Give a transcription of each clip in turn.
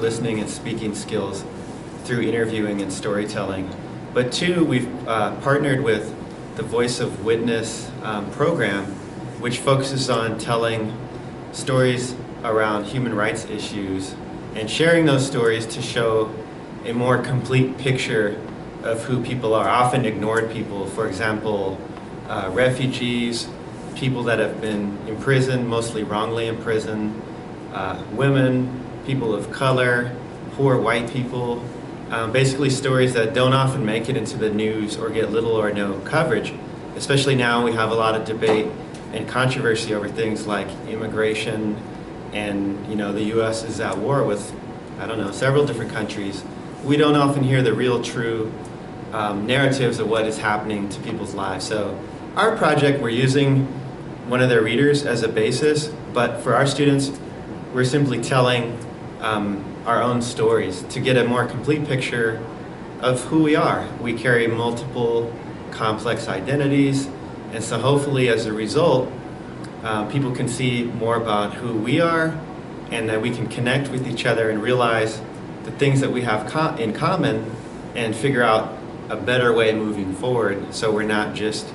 listening and speaking skills through interviewing and storytelling. But two, we've partnered with the Voice of Witness program, which focuses on telling stories around human rights issues and sharing those stories to show a more complete picture of who people are, often ignored people. For example, refugees, people that have been imprisoned, mostly wrongly imprisoned, women, people of color, poor white people, basically stories that don't often make it into the news or get little or no coverage. Especially now we have a lot of debate and controversy over things like immigration, and the U.S. is at war with, I don't know, several different countries. We don't often hear the real true narratives of what is happening to people's lives. So our project, we're using one of their readers as a basis, but for our students, we're simply telling our own stories to get a more complete picture of who we are. We carry multiple complex identities, and so hopefully as a result, people can see more about who we are, and that we can connect with each other and realize the things that we have in common and figure out a better way moving forward, so we're not just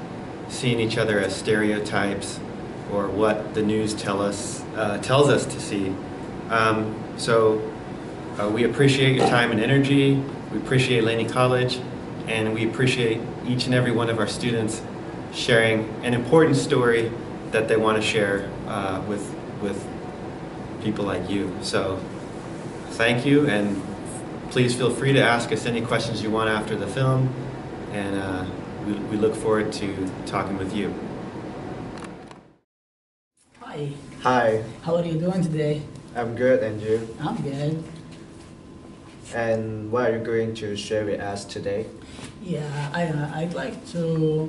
seeing each other as stereotypes or what the news tells us to see. We appreciate your time and energy. We appreciate Laney College, and we appreciate each and every one of our students sharing an important story that they want to share with people like you. So thank you, and please feel free to ask us any questions you want after the film, and we look forward to talking with you. Hi. Hi, How are you doing today? I'm good, and you? I'm good. And what are you going to share with us today? Yeah, I'd like to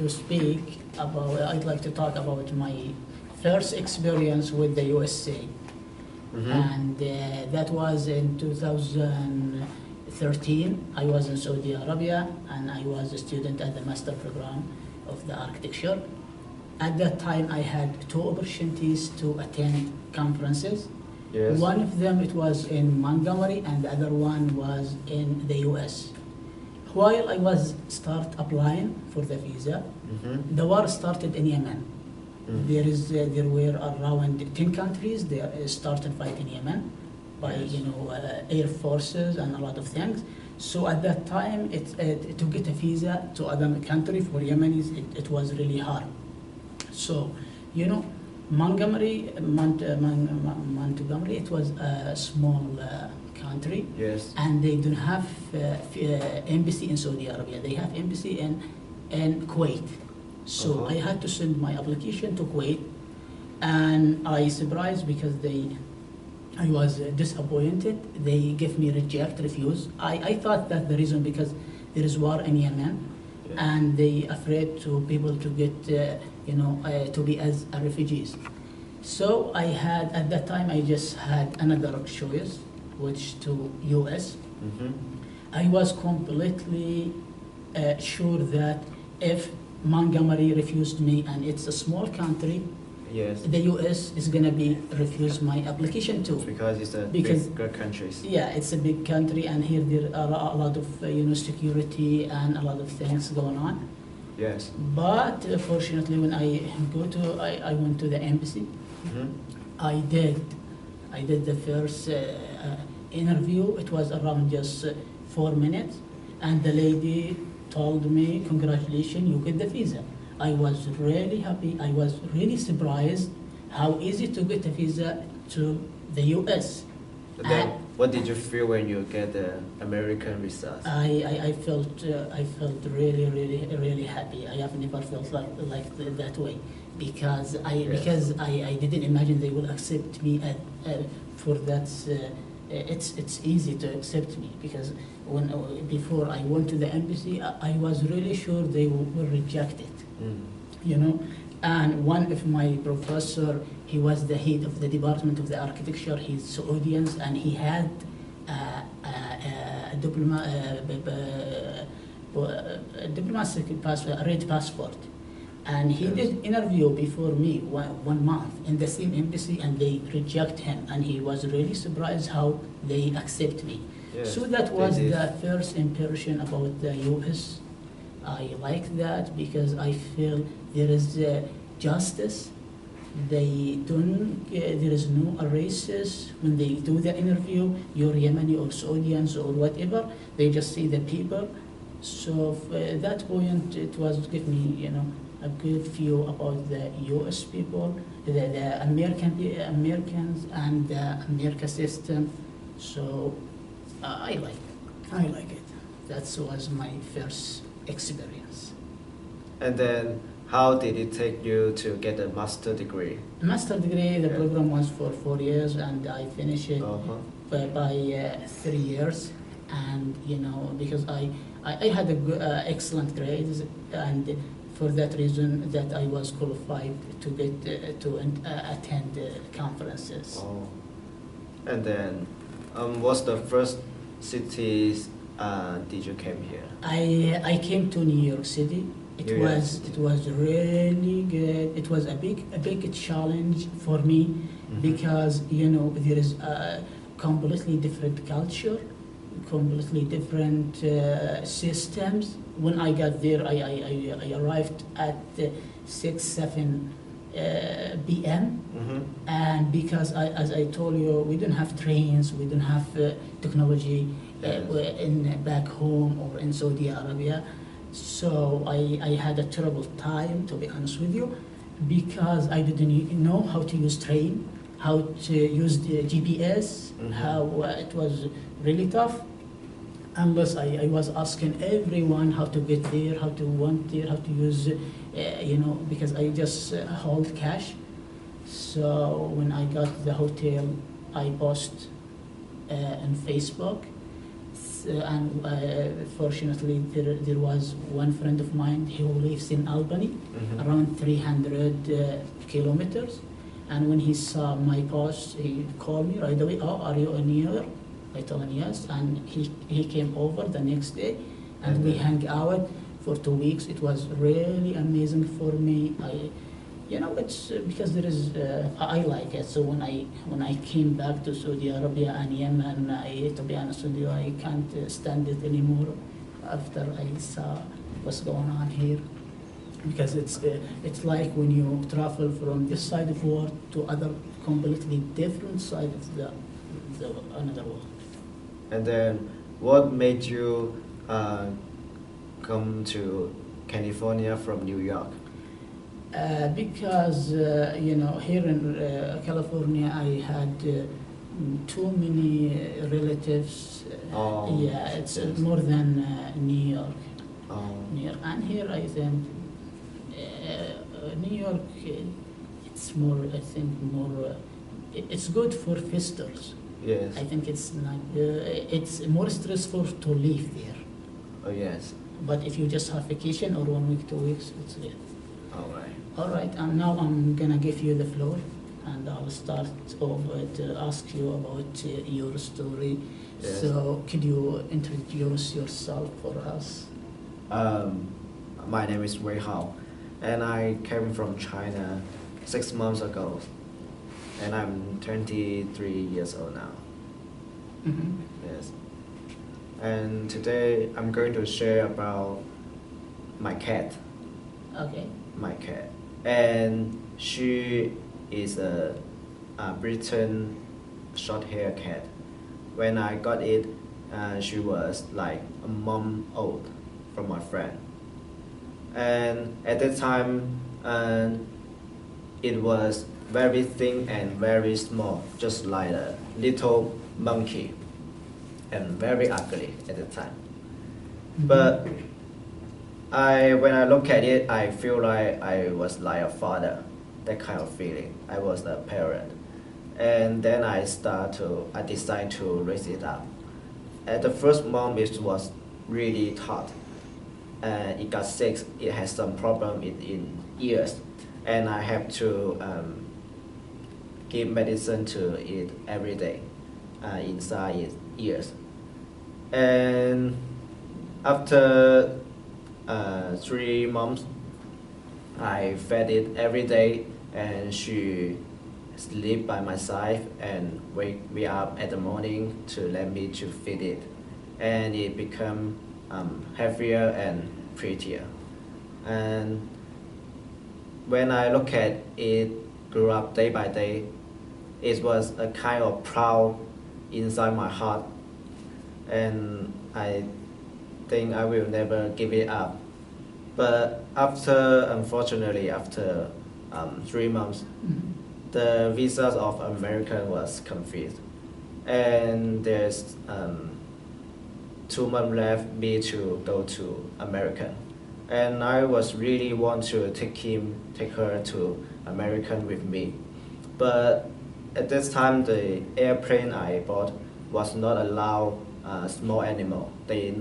speak about. I'd like to talk about my first experience with the USA, and that was in 2013. I was in Saudi Arabia, and I was a student at the master program of the architecture. At that time, I had two opportunities to attend conferences. Yes. One of them, it was in Montgomery, and the other one was in the US. While I was applying for the visa, the war started in Yemen. There were around 10 countries that started fighting Yemen by air forces and a lot of things. So at that time, to get a visa to other country for Yemenis, it was really hard. So, Montgomery, it was a small country. Yes. And they don't have embassy in Saudi Arabia. They have embassy in Kuwait. So I had to send my application to Kuwait, and I surprised because I was disappointed. They gave me refuse. I thought that the reason because there is war in Yemen, and they afraid to people to get to be as refugees. So at that time I just had another choice, which to US. I was completely sure that if Montgomery refused me, and it's a small country, Yes. the US is gonna refuse my application too. Because it's a Because- big countries. Yeah, it's a big country, and here there are a lot of security and a lot of things going on. Yes. But fortunately, when I went to the embassy. I did the first interview. It was around just 4 minutes, and the lady told me, "Congratulations, you get the visa." I was really happy. I was really surprised how easy to get a visa to the US. Then, what did you feel when you get the American visa? I felt really happy. I have never felt like that way, because I didn't imagine they will accept me for that. It's easy to accept me, because before I went to the embassy, I was really sure they will reject it. And one of my professor, he was the head of the department of the architecture. He's Saudian, and he had a diplomatic passport, a red passport. And he Yes. did interview before me 1 month in the same embassy, and they reject him. And he was really surprised how they accept me. Yes, So that they was did. the first impression about the U.S. I like that because I feel there is justice. They don't. There is no races when they do the interview. You're Yemeni or Saudians or whatever. They just see the people. So that point, it was give me, a good view about the U.S. people, the Americans, and the America system. So I like it. That was my first experience. And then, how did it take you to get a master degree? Master degree, the Yeah. program was for 4 years, and I finished it Uh-huh. by 3 years. And because I had excellent grades, and for that reason that I was qualified to get to attend conferences. Oh. And then, what's the first cities did you came here? I came to New York City. New York City. It was really good. It was a big challenge for me Mhm. because there is a completely different culture, completely different systems. When I got there, I arrived at 6-7 p.m. Mm-hmm. And because as I told you, we don't have trains, we don't have technology Yes. in back home or in Saudi Arabia. So I had a terrible time, to be honest with you, because I didn't know how to use train, how to use the GPS, Mhm. how it was really tough. Unless I was asking everyone how to get there, how to want there, how to use, because I just hold cash. So when I got the hotel, I post on Facebook. And fortunately, there was one friend of mine who lives in Albany, Mhm. around 300 kilometers. And when he saw my post, he called me right away. Oh, are you in New York? I told him yes. And he came over the next day, and we Mhm. hung out for 2 weeks. It was really amazing for me. It's because there is. I like it. So when I came back to Saudi Arabia and Yemen, to be honest with you, I can't stand it anymore. After I saw what's going on here, because it's like when you travel from this side of the world to other completely different side of the another world. And then, what made you come to California from New York? Because here in California, I had too many relatives. Oh, Yeah, it's yes. more than New York. Oh. New York. And here, I think New York, it's more. I think more. It's good for visitors. Yes. I think it's not. It's more stressful to live there. Oh, yes. But if you just have vacation or 1 week, 2 weeks, it's good. All right. All right, and now I'm gonna give you the floor, and I'll start off to ask you about your story. Yes. So, could you introduce yourself for us? My name is Wei Hao, and I came from China 6 months ago, and I'm 23 years old now. Mm-hmm. Yes. And today I'm going to share about my cat. Okay. My cat, and she is a Britain short-hair cat. When I got it, she was like a month old from my friend, and at that time, it was very thin and very small, just like a little monkey, and very ugly at the time. But when I look at it, I feel like I was like a father, that kind of feeling. I was a parent. And then I decide to raise it up. At the first month, it was really tough. It got sick, it has some problem in ears. And I have to give medicine to it every day inside its ears. And after 3 months, I fed it every day, and she sleep by my side and wake me up at the morning to let me to feed it, and it become heavier and prettier. And when I look at it grew up day by day, it was a kind of proud inside my heart, and I think I will never give it up. But unfortunately, after 3 months, the visas of America was confused, and there's 2 months left me to go to America, and I was really want to take her to American with me, but at this time the airplane I bought was not allow small animal. They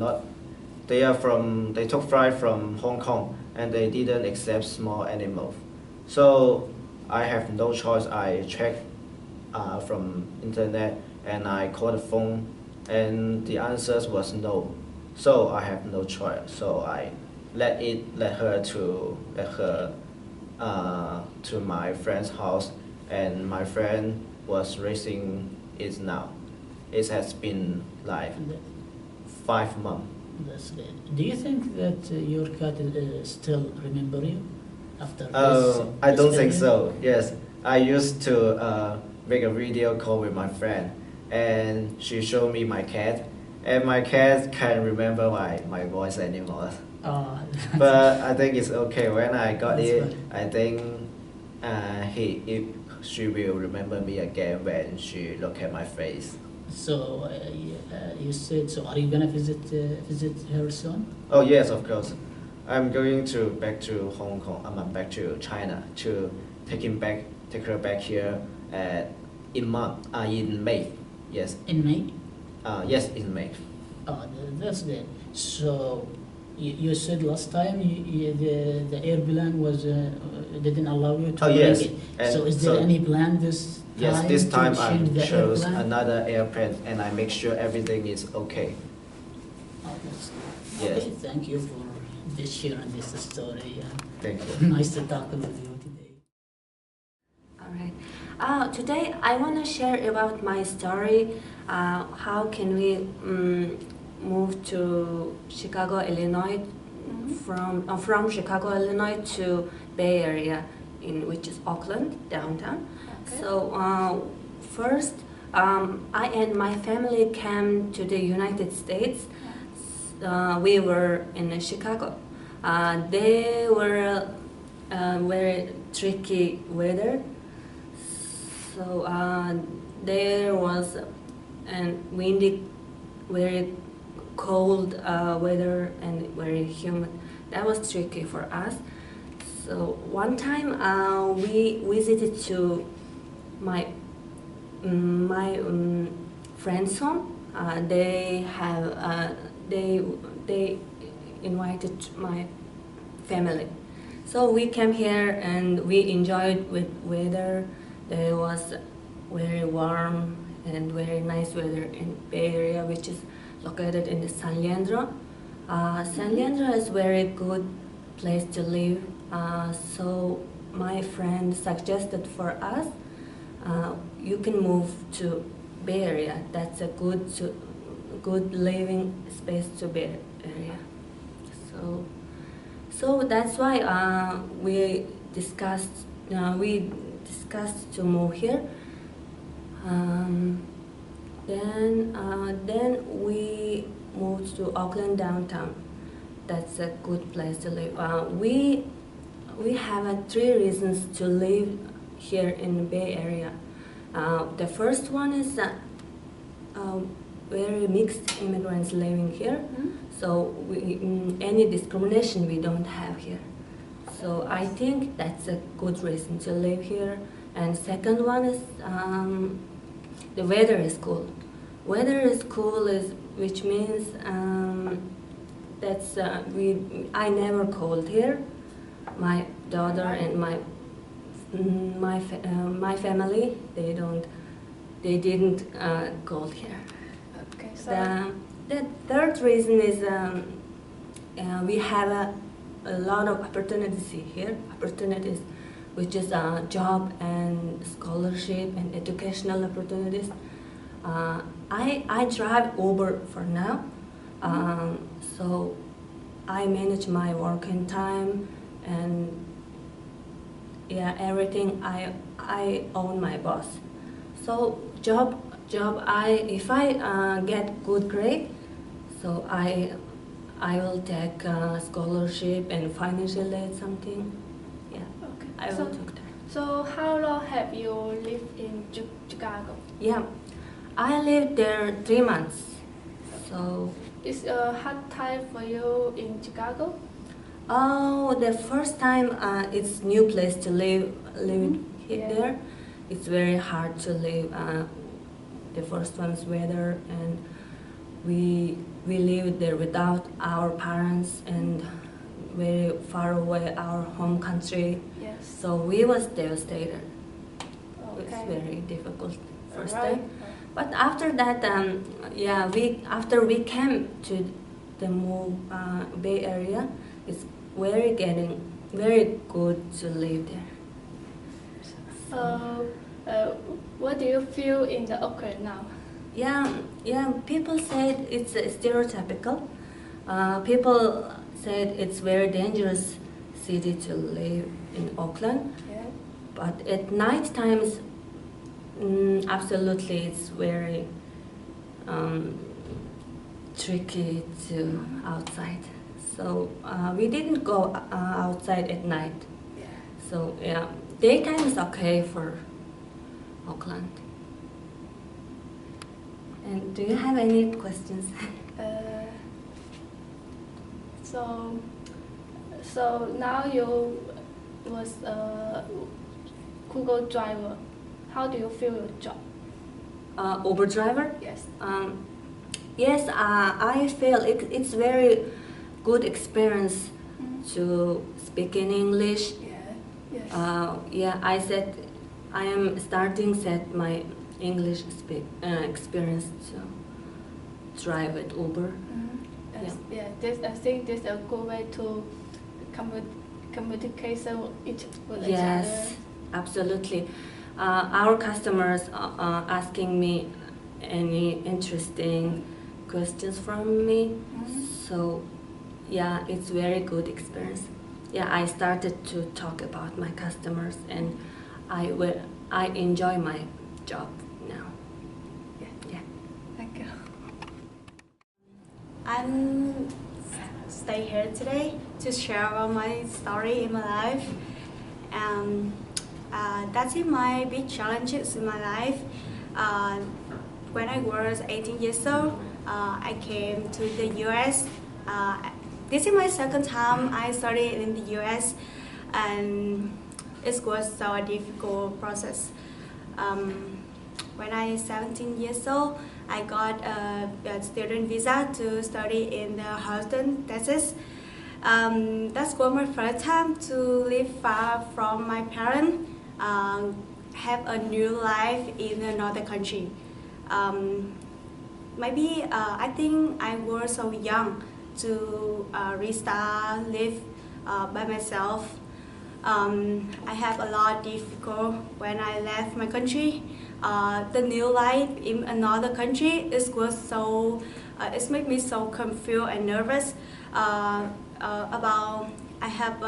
took flight from Hong Kong, and they didn't accept small animals. So I have no choice. I checked from internet, and I called the phone, and the answers was no. So I have no choice. So I let her to my friend's house, and my friend was raising it now. It has been like 5 months. That's good. Do you think that your cat still remember you after this? I don't think experience? so. Yes, I used to make a video call with my friend, and she showed me my cat, and my cat can't remember my voice anymore. Oh, But I think it's okay. When I got That's it, right. I think she will remember me again when she look at my face. so you said, so are you gonna visit her soon? Oh yes, of course. I'm going back to Hong Kong. I'm back to China to take her back here in May. Yes. In May? Yes, in May. Oh, that's good. So you said last time the airplane was didn't allow you to Oh, yes. make it. And So is there so- any plan this time? Yes, this time to I change the chose airplane? another airplane, and I make sure everything is okay. Oh, that's good. Yes. Okay, thank you for sharing this story. Thank you. Nice to talk with you today. All right. Today I want to share about my story. How can we move to Chicago, Illinois, from Chicago, Illinois to Bay Area, which is Oakland, downtown. Okay. So first, I and my family came to the United States. We were in Chicago. They were very tricky weather. So there was windy, very cold weather and very humid. That was tricky for us. So one time we visited to my friend's home. They invited my family. So we came here and we enjoyed with weather. There was very warm and very nice weather in Bay Area, which is located in the San Leandro. San Leandro is very good place to live. So my friend suggested for us, you can move to Bay Area. That's a good living space to Bay Area. So that's why we discussed to move here. Then we moved to Oakland downtown. That's a good place to live. We have 3 reasons to live here in the Bay Area. The first one is very mixed immigrants living here. So any discrimination we don't have here. So I think that's a good reason to live here. And second one is the weather is cool. Weather is cool which means I never cold here. My daughter and my family they didn't cold here. Okay, so The third reason is we have a lot of opportunities here. Opportunities, which is job and scholarship and educational opportunities. I drive Uber for now, so I manage my working time and yeah, everything. I own my boss. So job. If I get good grade, so I will take scholarship and financial aid something. Yeah, Okay. I will take that. So how long have you lived in Chicago? Yeah, I lived there 3 months. So Is a hard time for you in Chicago? oh, the first time it's new place to live Yeah. there. It's very hard to live. The first one's weather, and we lived there without our parents and very far away our home country. Yes. So we was devastated. It's Okay. very difficult first Right. time. But after that, yeah, after we came to the Bay Area, it's very good to live there. What do you feel in the Oakland now? Yeah. People said it's stereotypical. People said it's very dangerous city to live in Auckland. Yeah. But at night times, absolutely, it's very tricky to outside. So we didn't go outside at night. Yeah. So yeah, daytime is okay for Auckland. And do you have any questions? So now you was a Google driver. How do you feel your job? Uber driver? Yes. Yes, I feel it's very good experience to speak in English. Yeah. Yes. Yeah, I am starting set my English experience to drive at Uber. I think this is a good way to communication with each other. Yes, absolutely. Our customers are asking me any interesting questions from me. So yeah, it's very good experience. Yeah, I started to talk about my customers, and I enjoy my job now. Yeah. Thank you. I'm stay here today to share about my story in my life. That's my big challenges in my life. When I was 18 years old, I came to the U.S. This is my second time I studied in the U.S. and it was so a difficult process. When I was 17 years old, I got a student visa to study in the Houston, Texas. That was my first time to live far from my parents, have a new life in another country. Maybe I think I was so young to restart live by myself. I have a lot of difficult when I left my country. The new life in another country it made me so confused and nervous about. I have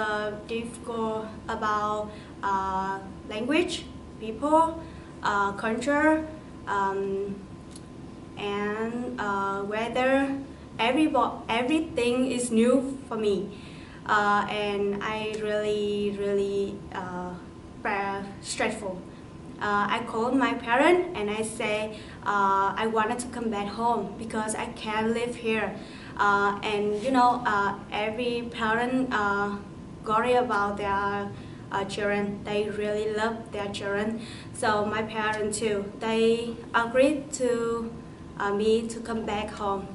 difficult about language, people, culture, and weather. Everything is new for me, and I really stressful. I called my parents and I say I wanted to come back home because I can't live here. And you know, every parent worry about their children. They really love their children. So my parents too, they agreed to me to come back home.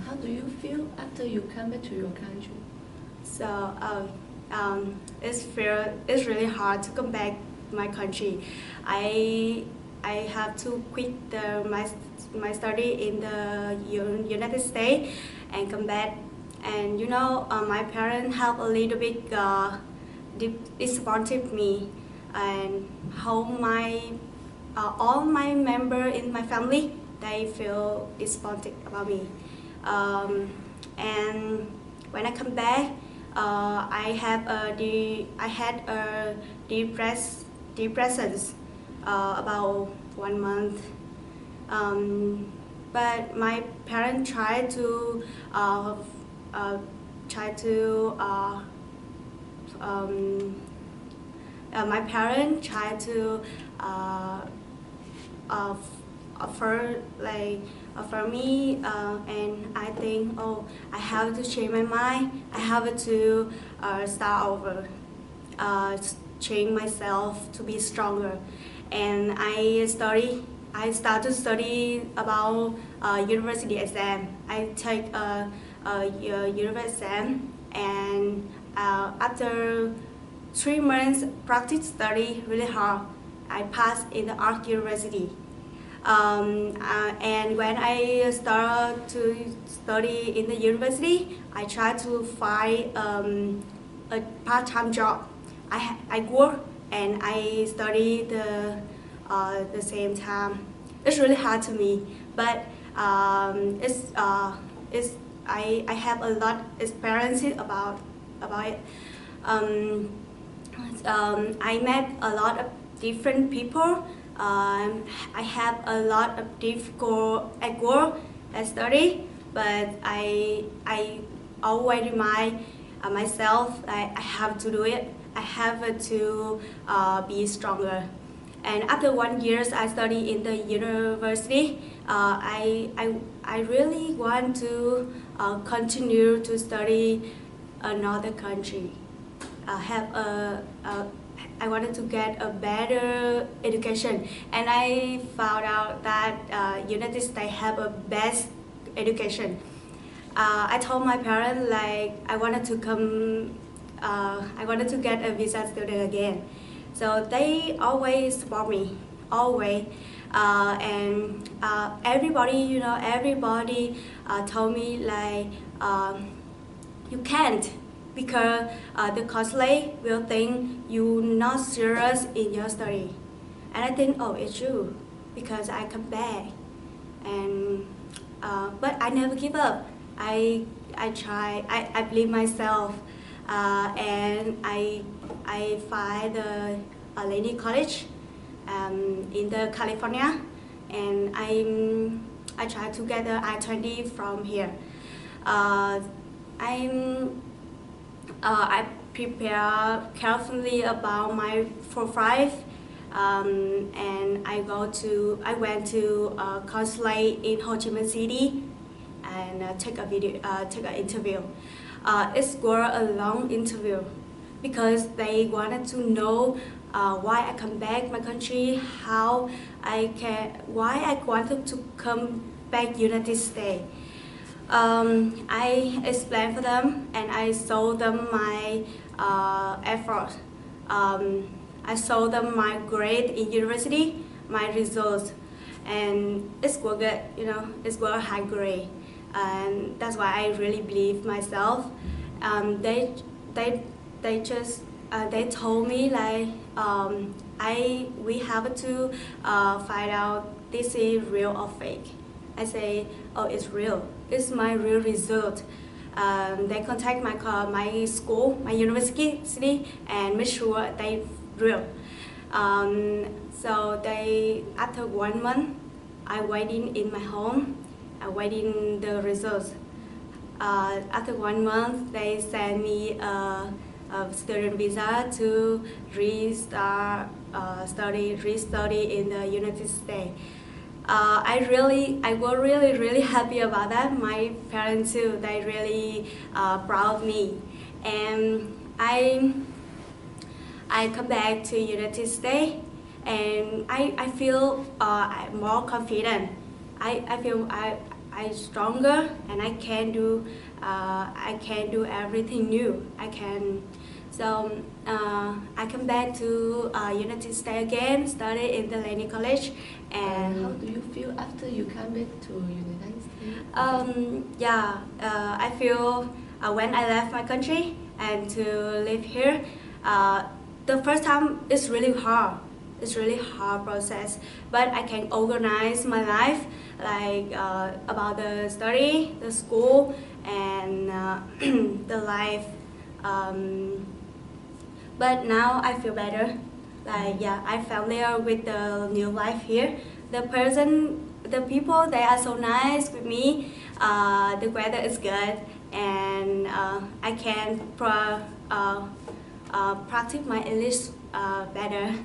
How do you feel after you come back to your country? So it's really hard to come back to my country. I have to quit my study in the United States and come back, And you know, my parents have a little bit disappointed me, and how my all my members in my family, they feel disappointed about me. And when I come back, I had a depression about 1 month. But my parents tried to my parents tried to offer me, and I think, oh, I have to change my mind. I have to start over, change myself to be stronger. And I start to study about university exam. I take a university exam, and after 3 months practice study really hard, I passed in the art university. And when I started to study in the university, I tried to find a part-time job. I work and I study the same time. It's really hard to me, but I have a lot experience about it. I met a lot of different people. I have a lot of difficult at work, at study, but I always remind myself that I have to do it. I have to be stronger. And after 1 year I study in the university, I really want to continue to study another country. I wanted to get a better education, and I found out that United States have a best education. I told my parents like I wanted to get a visa student again, so they always support me, always. And everybody told me like you can't, because the consulate will think you're not serious in your study. And I think, oh, it's true, because I come back. And but I never give up. I try. I believe myself, and I find the Lady College in the California, and I try to get the I-20 from here. I prepare carefully about my profile, and I went to consulate in Ho Chi Minh City and take an interview. It was a long interview because they wanted to know why I come back my country, why I wanted to come back United States. I explained for them, and I showed them my effort. I showed them my grade in university, my results, and it's good, it's good high grade, and that's why I really believe myself. They told me like we have to find out this is real or fake. I say, oh, it's real. It's my real result. They contact my school, my university, and make sure they real. So after 1 month, I waiting in my home, waiting the results. After 1 month, they send me a student visa to restart re-study in the United States. I was really happy about that. My parents too, they really proud of me. And I come back to United States, and I feel more confident. I feel I stronger, and I can do everything new. So I come back to United States again, study in the Lady College. And how do you feel after you come back to United States? I feel when I left my country and to live here, the first time is really hard. It's really hard process, but I can organize my life like about the study, the school, and the life. But now I feel better. Like yeah, I familiar with the new life here. The people, they are so nice with me. The weather is good, and I can practice my English better.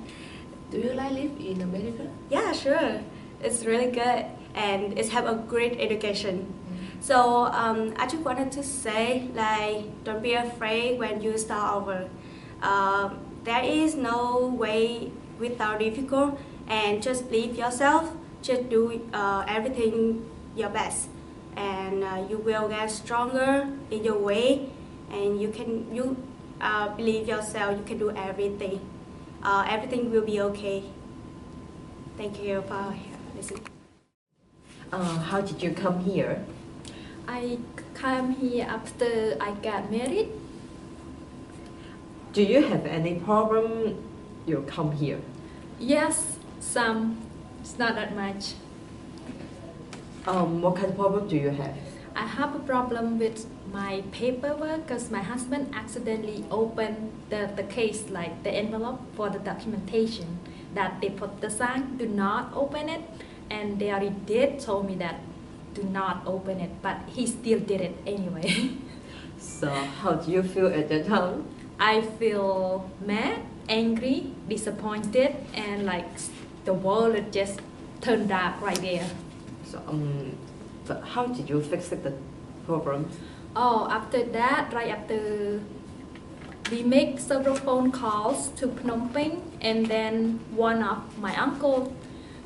Do you like live in America? Yeah, sure. It's really good, and it's have a great education. So I just wanted to say, like, don't be afraid when you start over. There is no way without difficult, and just believe yourself. Just do everything your best, and you will get stronger in your way, and you believe yourself. You can do everything. Everything will be okay. Thank you for listening. How did you come here? I came here after I got married. Do you have any problem you come here? Yes, some. It's not that much. What kind of problem do you have? I have a problem with my paperwork because my husband accidentally opened the case, like the envelope for the documentation, that they put the sign, do not open it, and they already did told me that do not open it, but he still did it anyway. So how do you feel at that time? I feel mad, angry, disappointed, and like the world just turned dark right there. So but how did you fix the problem? Oh, after that, right after we make several phone calls to Phnom Penh, and then one of my uncle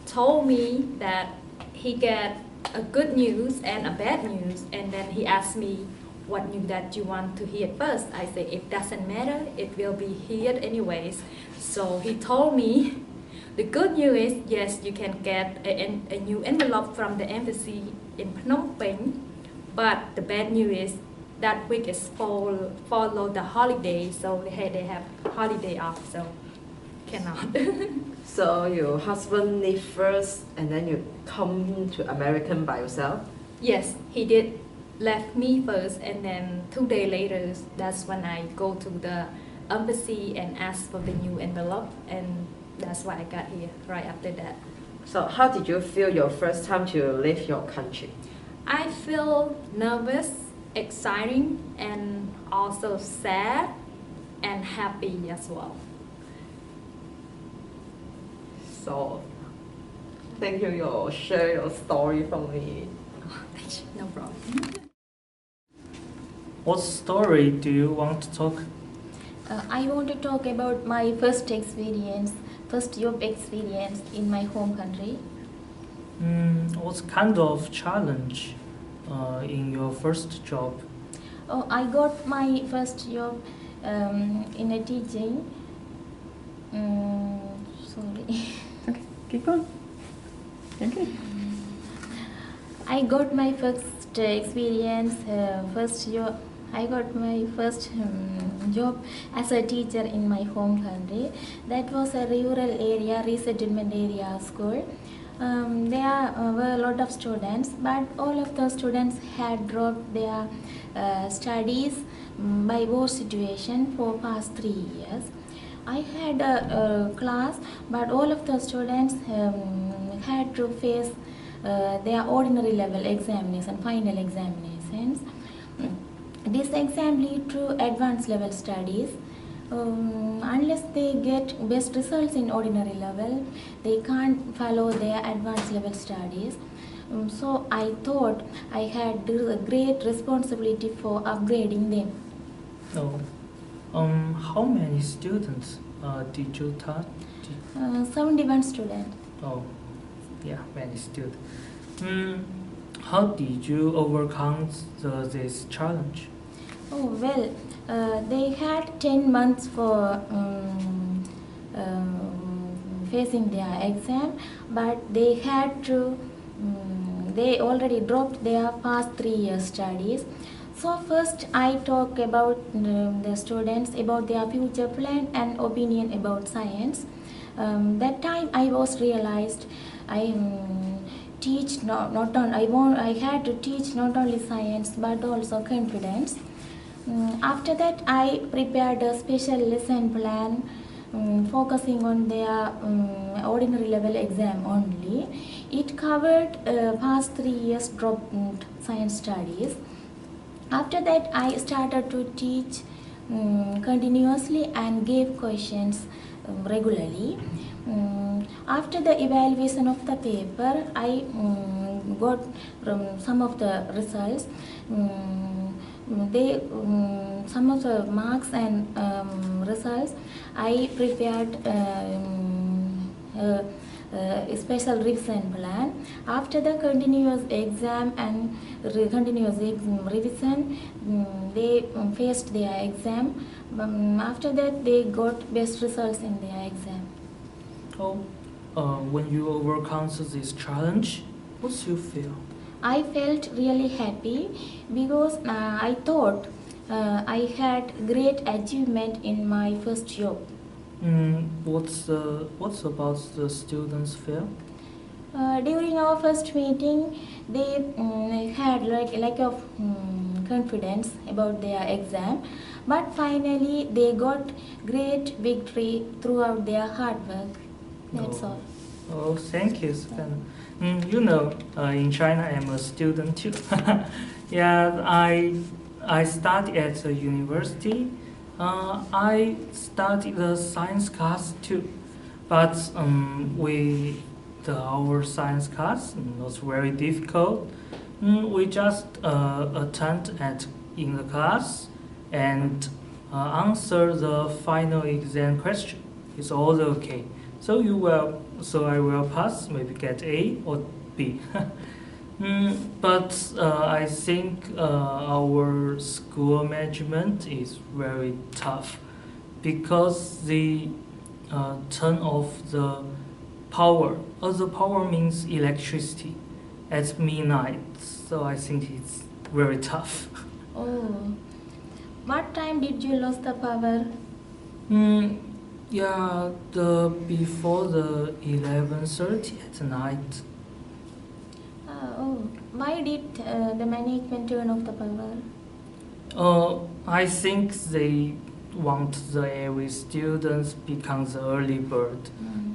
told me that he get a good news and a bad news, and then he asked me what news that you want to hear first. I say it doesn't matter, it will be here anyways. So he told me the good news is yes, you can get a new envelope from the embassy in Phnom Penh, but the bad news is that week is follow the holiday, so they have holiday off, so cannot. So your husband leave first and then you come to American by yourself? Yes, he did left me first, and then 2 days later, that's when I go to the embassy and ask for the new envelope, and that's why I got here right after that. So how did you feel your first time to leave your country? I feel nervous, exciting, and also sad and happy as well. So thank you, you share your story from me. No problem. What story do you want to talk? I want to talk about my first job experience in my home country. What kind of challenge in your first job? Oh, I got my first job in a teaching. Sorry. Okay, keep on. Okay. I got my first experience, I got my first job as a teacher in my home country. That was a rural area, resettlement area school. There were a lot of students, but all of the students had dropped their studies by war situation for past 3 years. I had a class, but all of the students had to face their ordinary level examination, final examinations. This exam lead to advanced level studies. Unless they get best results in ordinary level, they can't follow their advanced level studies. So I thought I had a great responsibility for upgrading them. Oh, how many students did you taught? 71 students. Oh, yeah, many students. How did you overcome this challenge? Oh well, they had 10 months for facing their exam, but they had to. They already dropped their past 3 years studies, So first I talk about the students about their future plan and opinion about science. That time I was realized I teach not on I had to teach not only science but also confidence. After that I prepared a special lesson plan focusing on their ordinary level exam only. It covered past 3 years dropped science studies. After that, I started to teach continuously and gave questions regularly. After the evaluation of the paper, I got some of the results. Some of the marks and results. I prepared a special revision plan. After the continuous exam and continuous revision, they faced their exam. After that, they got best results in their exam. Oh, when you overcome this challenge, what you feel? I felt really happy because I thought I had great achievement in my first job. What's about the students feel? During our first meeting, they had like a lack of confidence about their exam, but finally they got great victory throughout their hard work. That's all. Oh, thank you, Sven. In China, I'm a student too. Yeah, I study at the university. I studied the science class too, but our science class was very difficult. We just attend in the class and answer the final exam question. It's all okay. So I will pass, maybe get A or B. But I think our school management is very tough because they turn off the power. The power means electricity at midnight. So I think it's very tough. Oh, what time did you lose the power? Yeah, before the 11:30 at night. Why did the management turn off the power? I think they want every student become the early bird,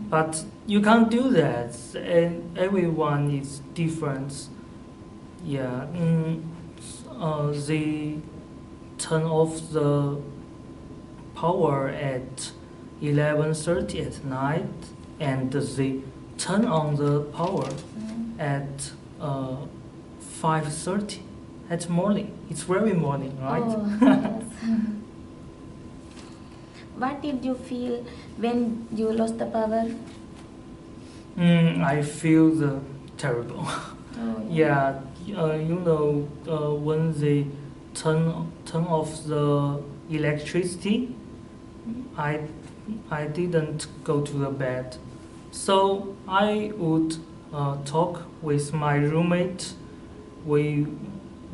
but you can't do that. And everyone is different. Yeah, they turn off the power at 11:30 at night, and they turn on the power at 5:30 at morning. It's very morning, right? Oh, yes. What did you feel when you lost the power? I feel terrible. Oh, yeah, when they turn off the electricity, I didn't go to the bed, so I would talk with my roommate. We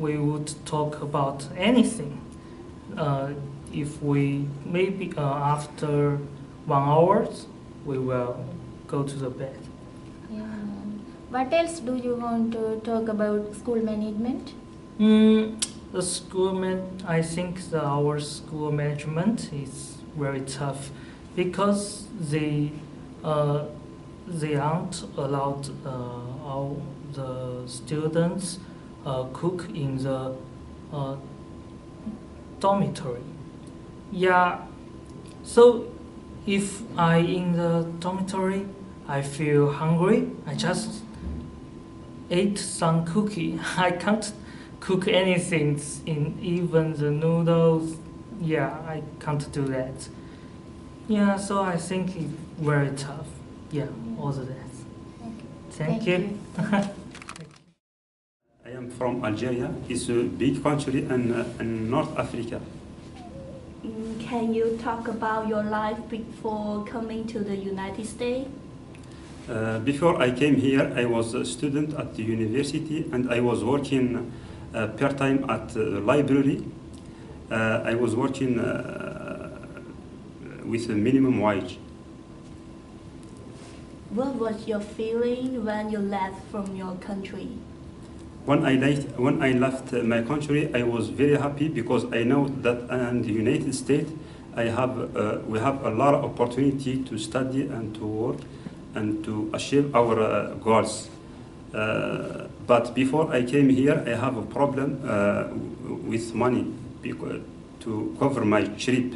would talk about anything. If we maybe after 1 hour, we will go to the bed. Yeah. What else do you want to talk about school management? I think our school management is very tough because they aren't allowed all the students cook in the dormitory. Yeah, so if I in the dormitory, I feel hungry. I just ate some cookie. I can't cook anything, even the noodles. Yeah, I can't do that. Yeah, so I think it's very tough. Yeah, all of that. Thank you. I am from Algeria. It's a big country in North Africa. Can you talk about your life before coming to the United States? Before I came here, I was a student at the university and I was working part-time at the library. I was working with a minimum wage. What was your feeling when you left from your country? When I left my country, I was very happy because I know that in the United States, we have a lot of opportunity to study and to work and to achieve our goals. But before I came here, I have a problem with money to cover my trip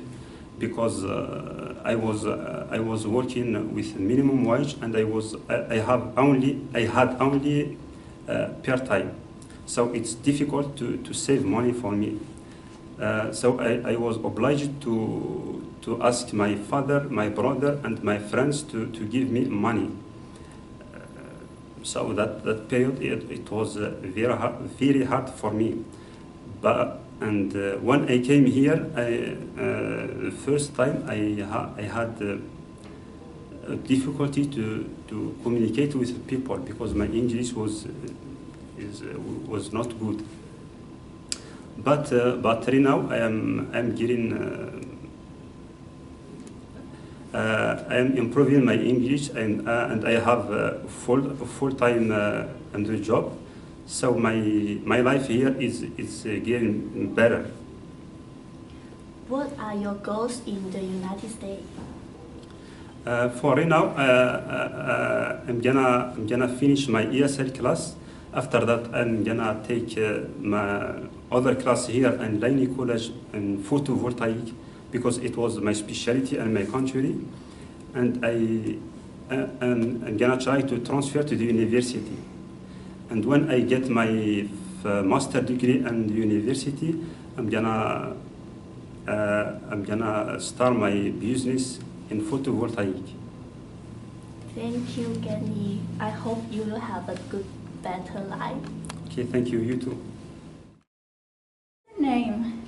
because I was working with minimum wage and I had only part time, so it's difficult to save money for me. So I was obliged to ask my father, my brother, and my friends to give me money. So that period it was very hard for me. And when I came here, first time I had difficulty to communicate with people because my English was not good. But right now I'm improving my English and I have a full-time job. So my life here is getting better. What are your goals in the United States? For right now, I'm gonna finish my ESL class. After that, I'm gonna take my other class here in Laney College in photovoltaic because it was my specialty in my country, and I'm gonna try to transfer to the university. And when I get my master degree in the university, I'm gonna start my business in photovoltaic. Thank you, Kenny. I hope you will have a better life. Okay, thank you. You too. Name?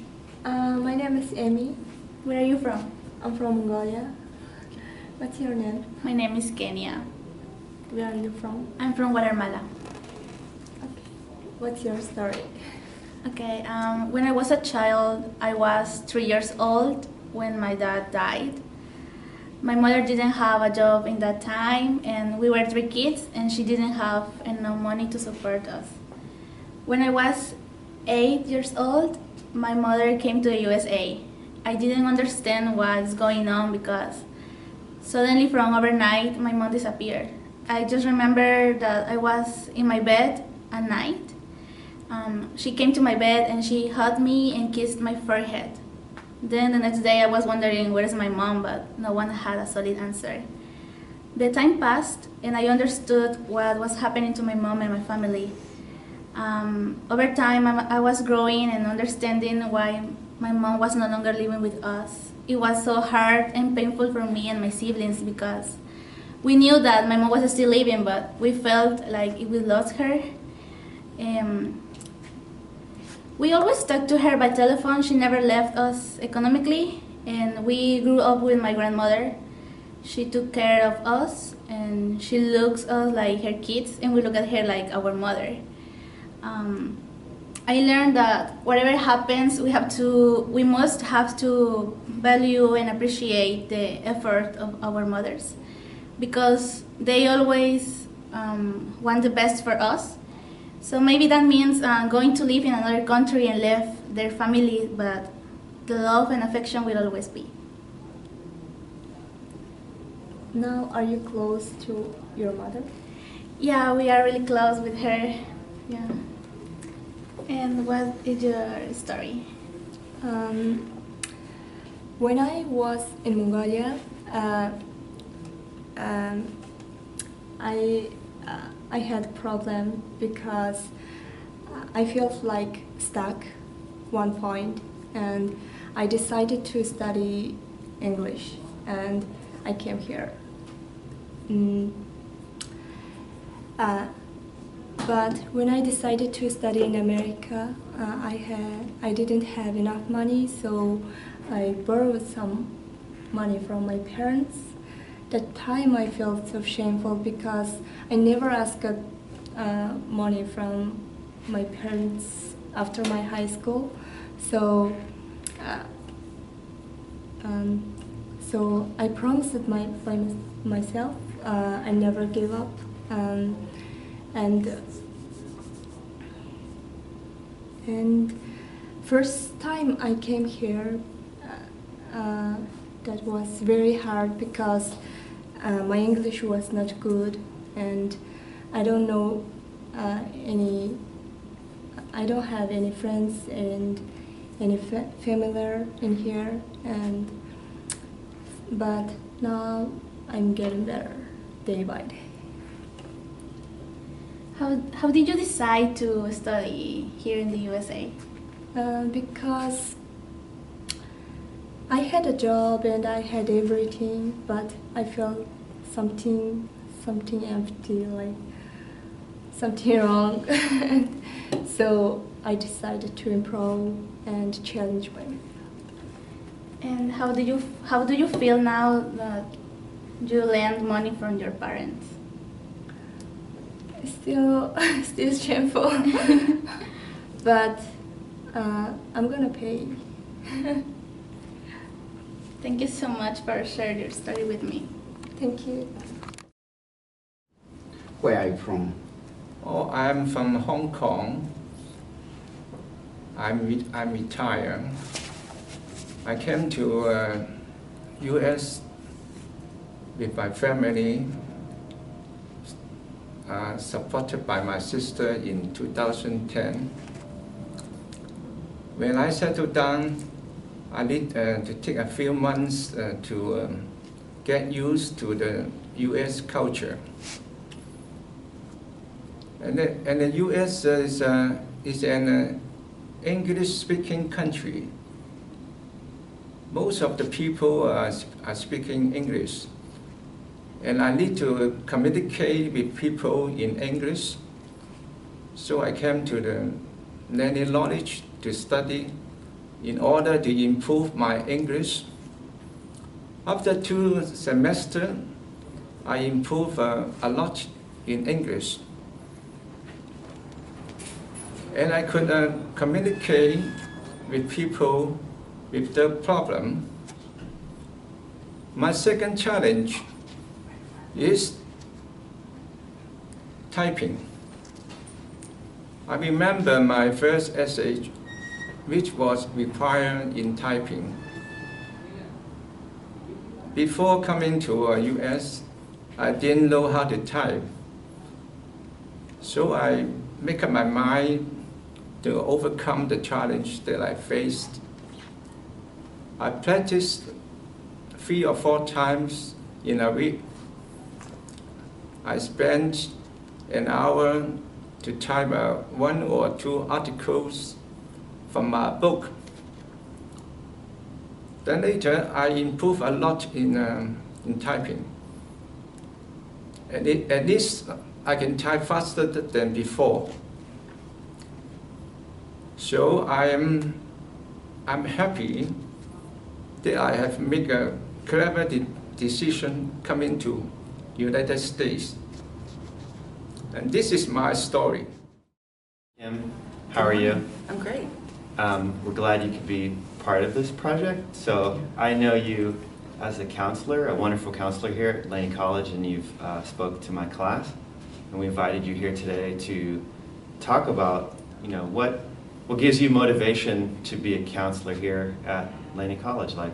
My name is Amy. Where are you from? I'm from Mongolia. What's your name? My name is Kenya. Where are you from? I'm from Guatemala. Okay. What's your story? Okay, when I was a child, I was 3 years old when my dad died. My mother didn't have a job in that time, and we were 3 kids, and she didn't have enough money to support us. When I was 8 years old, my mother came to the USA. I didn't understand what's going on because suddenly from overnight, my mom disappeared. I just remember that I was in my bed at night. She came to my bed and she hugged me and kissed my forehead. Then the next day I was wondering where is my mom, but no one had a solid answer. The time passed and I understood what was happening to my mom and my family. Over time I was growing and understanding why my mom was no longer living with us. It was so hard and painful for me and my siblings because we knew that my mom was still living, but we felt like we lost her. We always talked to her by telephone. She never left us economically, and we grew up with my grandmother. She took care of us, and she looks us like her kids, and we look at her like our mother. I learned that whatever happens, we must have to value and appreciate the effort of our mothers, because they always want the best for us. So maybe that means going to live in another country and leave their family, but the love and affection will always be. Now, are you close to your mother? Yeah, we are really close with her. Yeah. And what is your story? When I was in Mongolia, I had a problem because I felt like stuck one point, and I decided to study English, and I came here. But when I decided to study in America, I didn't have enough money, so I borrowed some money from my parents. That time I felt so shameful because I never asked money from my parents after my high school. So, so I promised myself I never give up. And first time I came here, that was very hard because my English was not good, and I don't know I don't have any friends and any familiar in here, but now I'm getting better day by day. How did you decide to study here in the USA? Because I had a job and I had everything, but I felt something empty, like something wrong. So I decided to improve and challenge myself. And how do you feel now that you lend money from your parents? Still shameful, but I'm gonna pay. Thank you so much for sharing your story with me. Thank you. Where are you from? Oh, I'm from Hong Kong. I'm retired. I came to U.S. with my family, supported by my sister in 2010. When I settled down, I need to take a few months to get used to the U.S. culture. And the U.S. is an English-speaking country. Most of the people are speaking English. And I need to communicate with people in English. So I came to the Laney College to study in order to improve my English. After 2 semesters, I improved a lot in English. And I could communicate with people with their problem. My second challenge is typing. I remember my first essay, which was required in typing. Before coming to US, I didn't know how to type. So I make up my mind to overcome the challenge that I faced. I practiced 3 or 4 times in a week. I spent an hour to type 1 or 2 articles from a book. Then later, I improved a lot in typing. At least I can type faster than before. So I'm happy that I have made a clever decision coming to United States. And this is my story. Kim, how are you? I'm great. We're glad you could be part of this project. So I know you as a counselor, a wonderful counselor here at Laney College, and you've spoke to my class. And we invited you here today to talk about, what gives you motivation to be a counselor here at Laney College? Like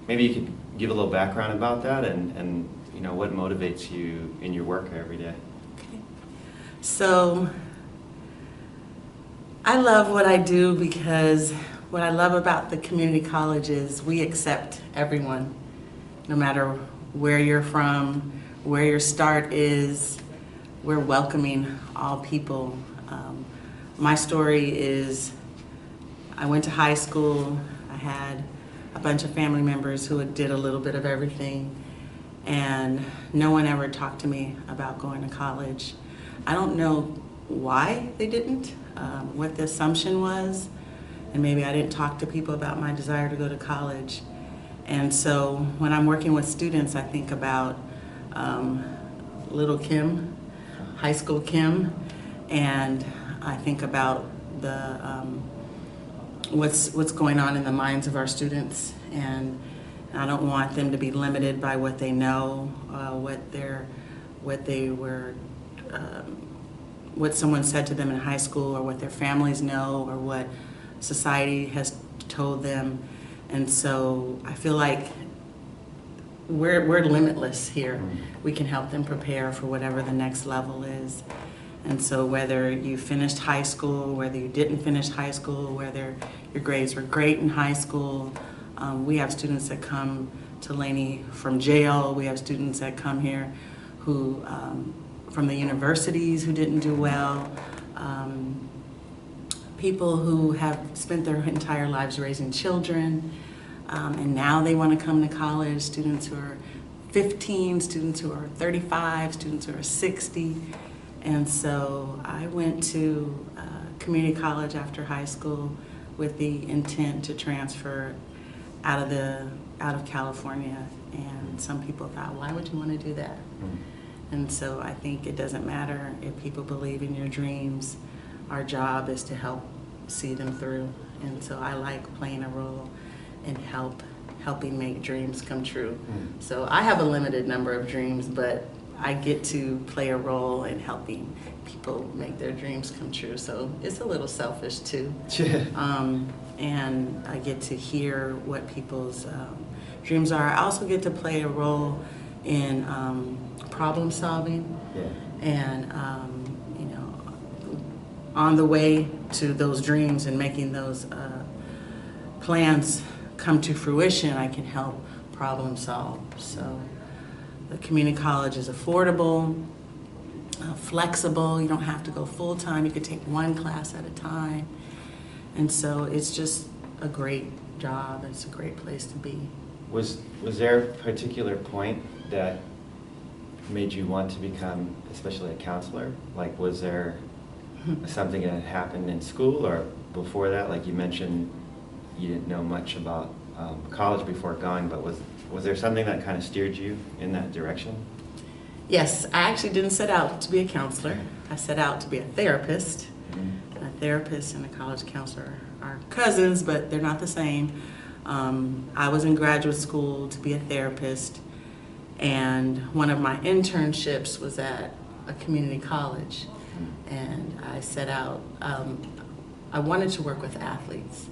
maybe you could give a little background about that and what motivates you in your work every day. Okay. So I love what I do because what I love about the community college is we accept everyone, no matter where you're from, where your start is. We're welcoming all people. My story is I went to high school. I had a bunch of family members who did a little bit of everything, and no one ever talked to me about going to college. I don't know why they didn't, what the assumption was, and maybe I didn't talk to people about my desire to go to college. And so when I'm working with students, I think about little Kim, high school Kim, and I think about what's going on in the minds of our students, and I don't want them to be limited by what they know, what someone said to them in high school, or what their families know, or what society has told them. And so I feel like we're limitless here. We can help them prepare for whatever the next level is. And so whether you finished high school, whether you didn't finish high school, whether your grades were great in high school, we have students that come to Laney from jail. We have students that come here who, from the universities, who didn't do well. People who have spent their entire lives raising children, and now they want to come to college. Students who are 15, students who are 35, students who are 60. And so I went to community college after high school with the intent to transfer out of California. And some people thought, why would you want to do that? And so I think it doesn't matter if people believe in your dreams. Our job is to help see them through. And so I like playing a role in helping make dreams come true. So I have a limited number of dreams, but I get to play a role in helping people make their dreams come true. So it's a little selfish too. And I get to hear what people's dreams are. I also get to play a role in problem solving. And you know, on the way to those dreams and making those plans come to fruition, I can help problem solve. So the community college is affordable, flexible. You don't have to go full time. You could take one class at a time. And so it's just a great job. It's a great place to be. Was there a particular point that made you want to become, especially a counselor? Like, was there something that had happened in school or before that? Like you mentioned, you didn't know much about college before going, but was there something that kind of steered you in that direction? Yes, I actually didn't set out to be a counselor. I set out to be a therapist. A therapist and a college counselor are cousins, but they're not the same. I was in graduate school to be a therapist, and one of my internships was at a community college. And I set out, I wanted to work with athletes.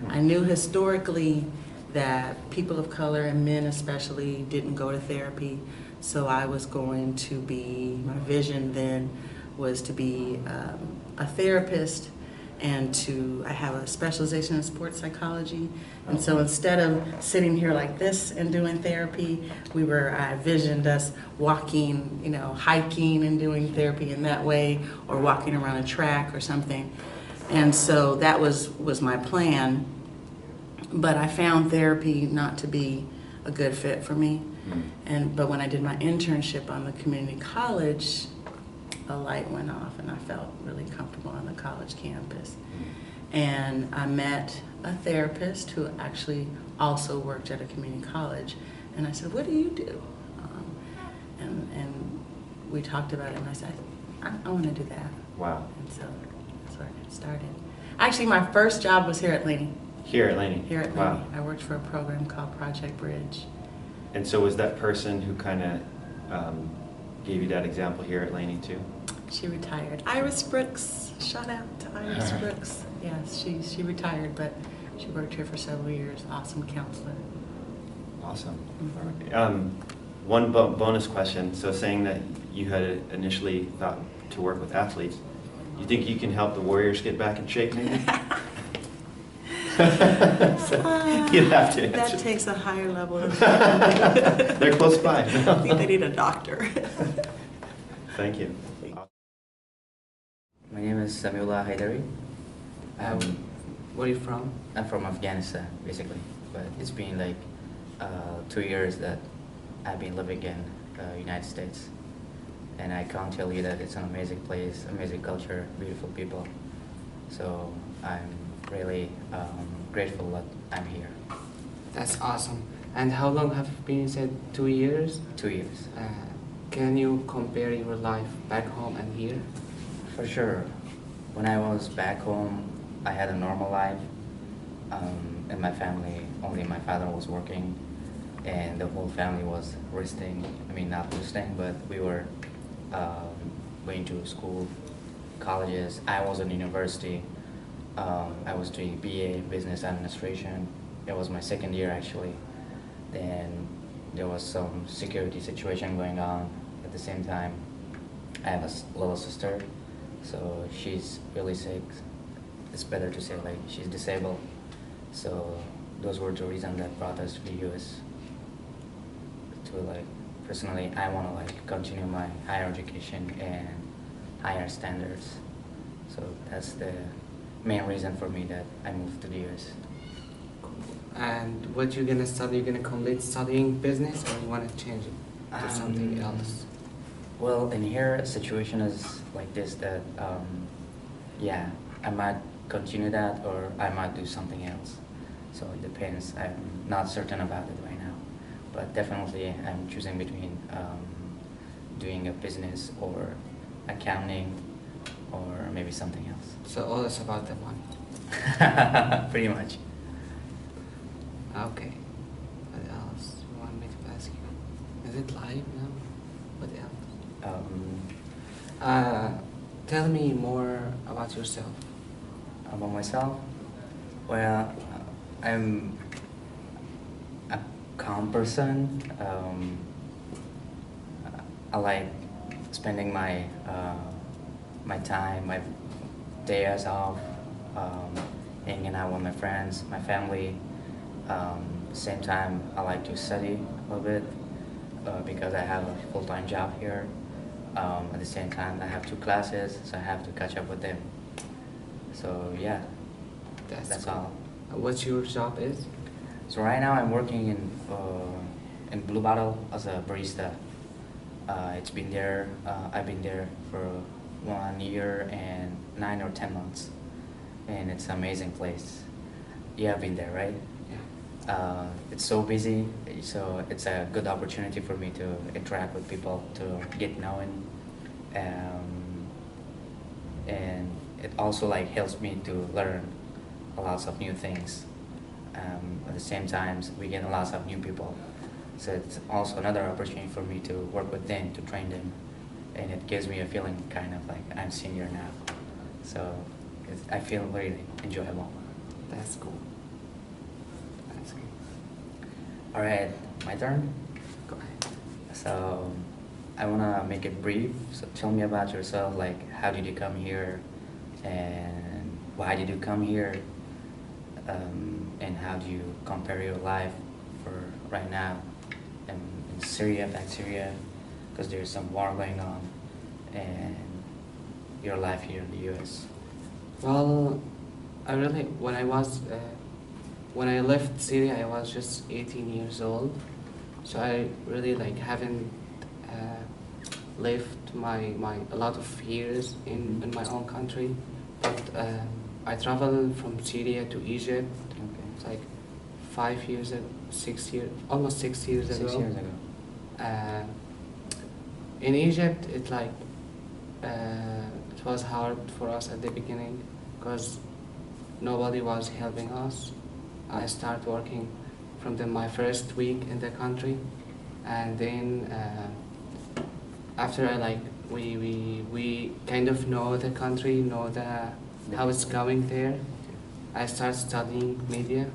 I knew historically that people of color and men especially didn't go to therapy, so I was going to be, my vision then was to be a therapist, and I have a specialization in sports psychology. And so instead of sitting here like this and doing therapy, I envisioned us walking, you know, hiking and doing therapy in that way, or walking around a track or something. And so that was my plan. But I found therapy not to be a good fit for me. But when I did my internship on the community college, a light went off and I felt really comfortable on the college campus. And I met a therapist who actually also worked at a community college. And I said, what do you do? And we talked about it, and I said, I want to do that. Wow. And so that's where I got started. Actually, my first job was here at Laney. Here at Laney? Here at Laney. Wow. I worked for a program called Project Bridge. And so was that person who kind of gave you that example here at Laney too? She retired. Iris Brooks. Shout out to Iris Brooks. Yes, she retired, but she worked here for several years. Awesome counselor. Awesome. One bonus question. So saying that you had initially thought to work with athletes, you think you can help the Warriors get back in shape maybe? You'd have to answer. That takes a higher level of They're close by. I think they need a doctor. Thank you. My name is Samiullah Haidari. Where are you from? I'm from Afghanistan, basically. But it's been like 2 years that I've been living in the United States. And I can't tell you that it's an amazing place, amazing culture, beautiful people. So I'm really grateful that I'm here. That's awesome. And how long have you been? You said 2 years? 2 years. Can you compare your life back home and here? For sure. When I was back home, I had a normal life. In my family, only my father was working, and the whole family was resting. I mean, not resting, but we were going to school, colleges. I was in university. I was doing BA, Business Administration. It was my second year, actually. Then there was some security situation going on. At the same time, I have a little sister, so she's really sick. It's better to say like she's disabled. So those were the reasons that brought us to the US. To like, personally, I want to like continue my higher education and higher standards. So that's the main reason for me that I moved to the US. And what you're gonna study? You're gonna complete studying business, or you wanna change it to something else? Well, in here, situation is like this, that, yeah, I might continue that or I might do something else. So it depends. I'm not certain about it right now. But definitely I'm choosing between doing a business or accounting or maybe something else. So all is about the money. Pretty much. Okay. What else you want me to ask you? Is it live now? What else? Tell me more about yourself. About myself? Well, I'm a calm person. I like spending my my time, my days off, hanging out with my friends, my family. Same time, I like to study a little bit because I have a full-time job here. At the same time, I have 2 classes, so I have to catch up with them. So yeah, that's cool. all. What your job is? So right now I'm working in Blue Bottle as a barista. It's been there. I've been there for 1 year and 9 or 10 months, and it's an amazing place. You have been there, right? Yeah. It's so busy, so it's a good opportunity for me to interact with people, to get knowing, and it also like helps me to learn a lot of new things. At the same time, we get a lot of new people, so it's also another opportunity for me to work with them, to train them, and it gives me a feeling kind of like I'm senior now, so I feel very enjoyable. That's cool. That's cool. All right, my turn. Go ahead. So I wanna make it brief. So tell me about yourself. Like, how did you come here, and why did you come here, and how do you compare your life for right now in Syria, back Syria, because there's some war going on, and your life here in the U.S. Well, when I left Syria, I was just 18 years old, so I really like haven't lived a lot of years in my own country, but I traveled from Syria to Egypt. It's like 5 years ago, 6 years, almost 6 years ago. 6 years ago. In Egypt, it was hard for us at the beginning because nobody was helping us. I started working from my first week in the country, and then after we kind of know the country, know how it's going there. I started studying media.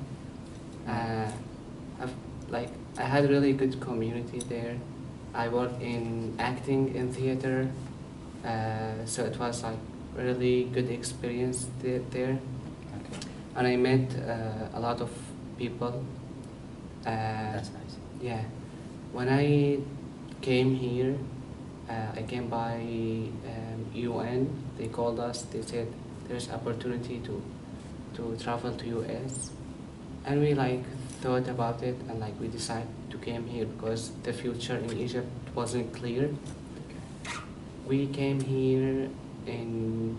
I had really good community there. I worked in acting in theater, so it was like really good experience there. Okay. And I met a lot of people. That's nice. Yeah. When I came here, I came by UN. They called us. They said there's opportunity to travel to US, and we thought about it, and we decided to came here because the future in Egypt wasn't clear. We came here in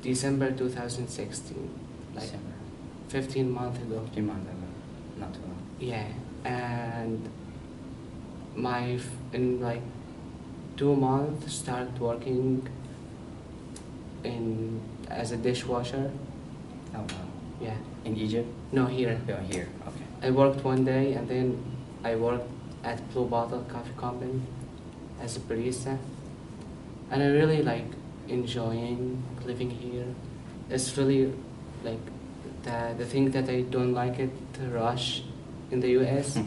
December 2016, December. 15 months ago. 15 months ago, not too long. Yeah, and in 2 months started working as a dishwasher Oh, wow. Yeah. In Egypt? No, here. Oh, here. Okay. I worked one day and then I worked at Blue Bottle Coffee Company as a barista. And I really like enjoying living here. It's really like the thing that I don't like it, the rush in the US.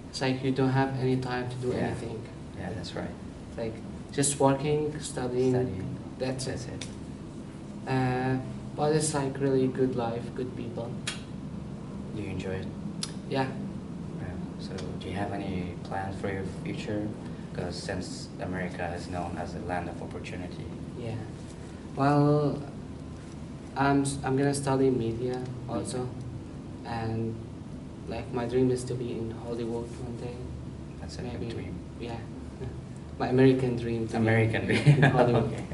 It's like you don't have any time to do Yeah. anything. Yeah, that's right. Like just working, studying. Studying. That's That's it. it. But it's like really good life, good people. Do you enjoy it? Yeah. Yeah. So, do you have any plans for your future? Because since America is known as a land of opportunity. Yeah. Well, I'm gonna study media also, and like my dream is to be in Hollywood one day. That's a Maybe. big dream. Yeah. My American dream. To American be dream. in Hollywood. Okay.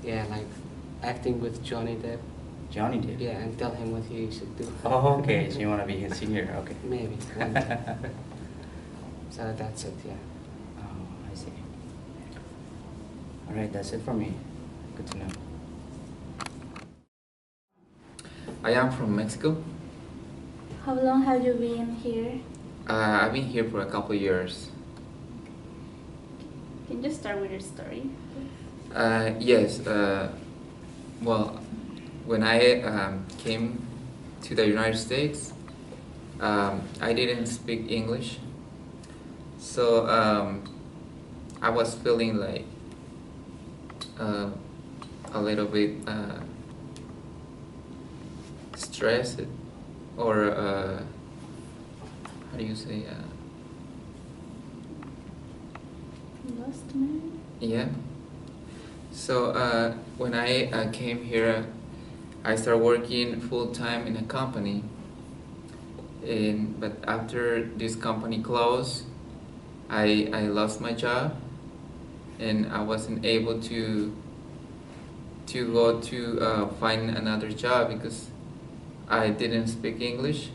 Yeah, like acting with Johnny Depp. Johnny Depp? Yeah, and tell him what he should do. Oh, okay. So you want to be his senior? Okay. Maybe. One day. So that's it. Yeah. Oh, I see. All right, that's it for me. Good to know. I am from Mexico. How long have you been here? I've been here for a couple of years. Can you start with your story? Yes. Well, when I came to the United States, I didn't speak English, so I was feeling like a little bit stressed, or how do you say? Lost man? Yeah. So when I came here, I started working full time in a company. But after this company closed, I lost my job, and I wasn't able to go to find another job because I didn't speak English.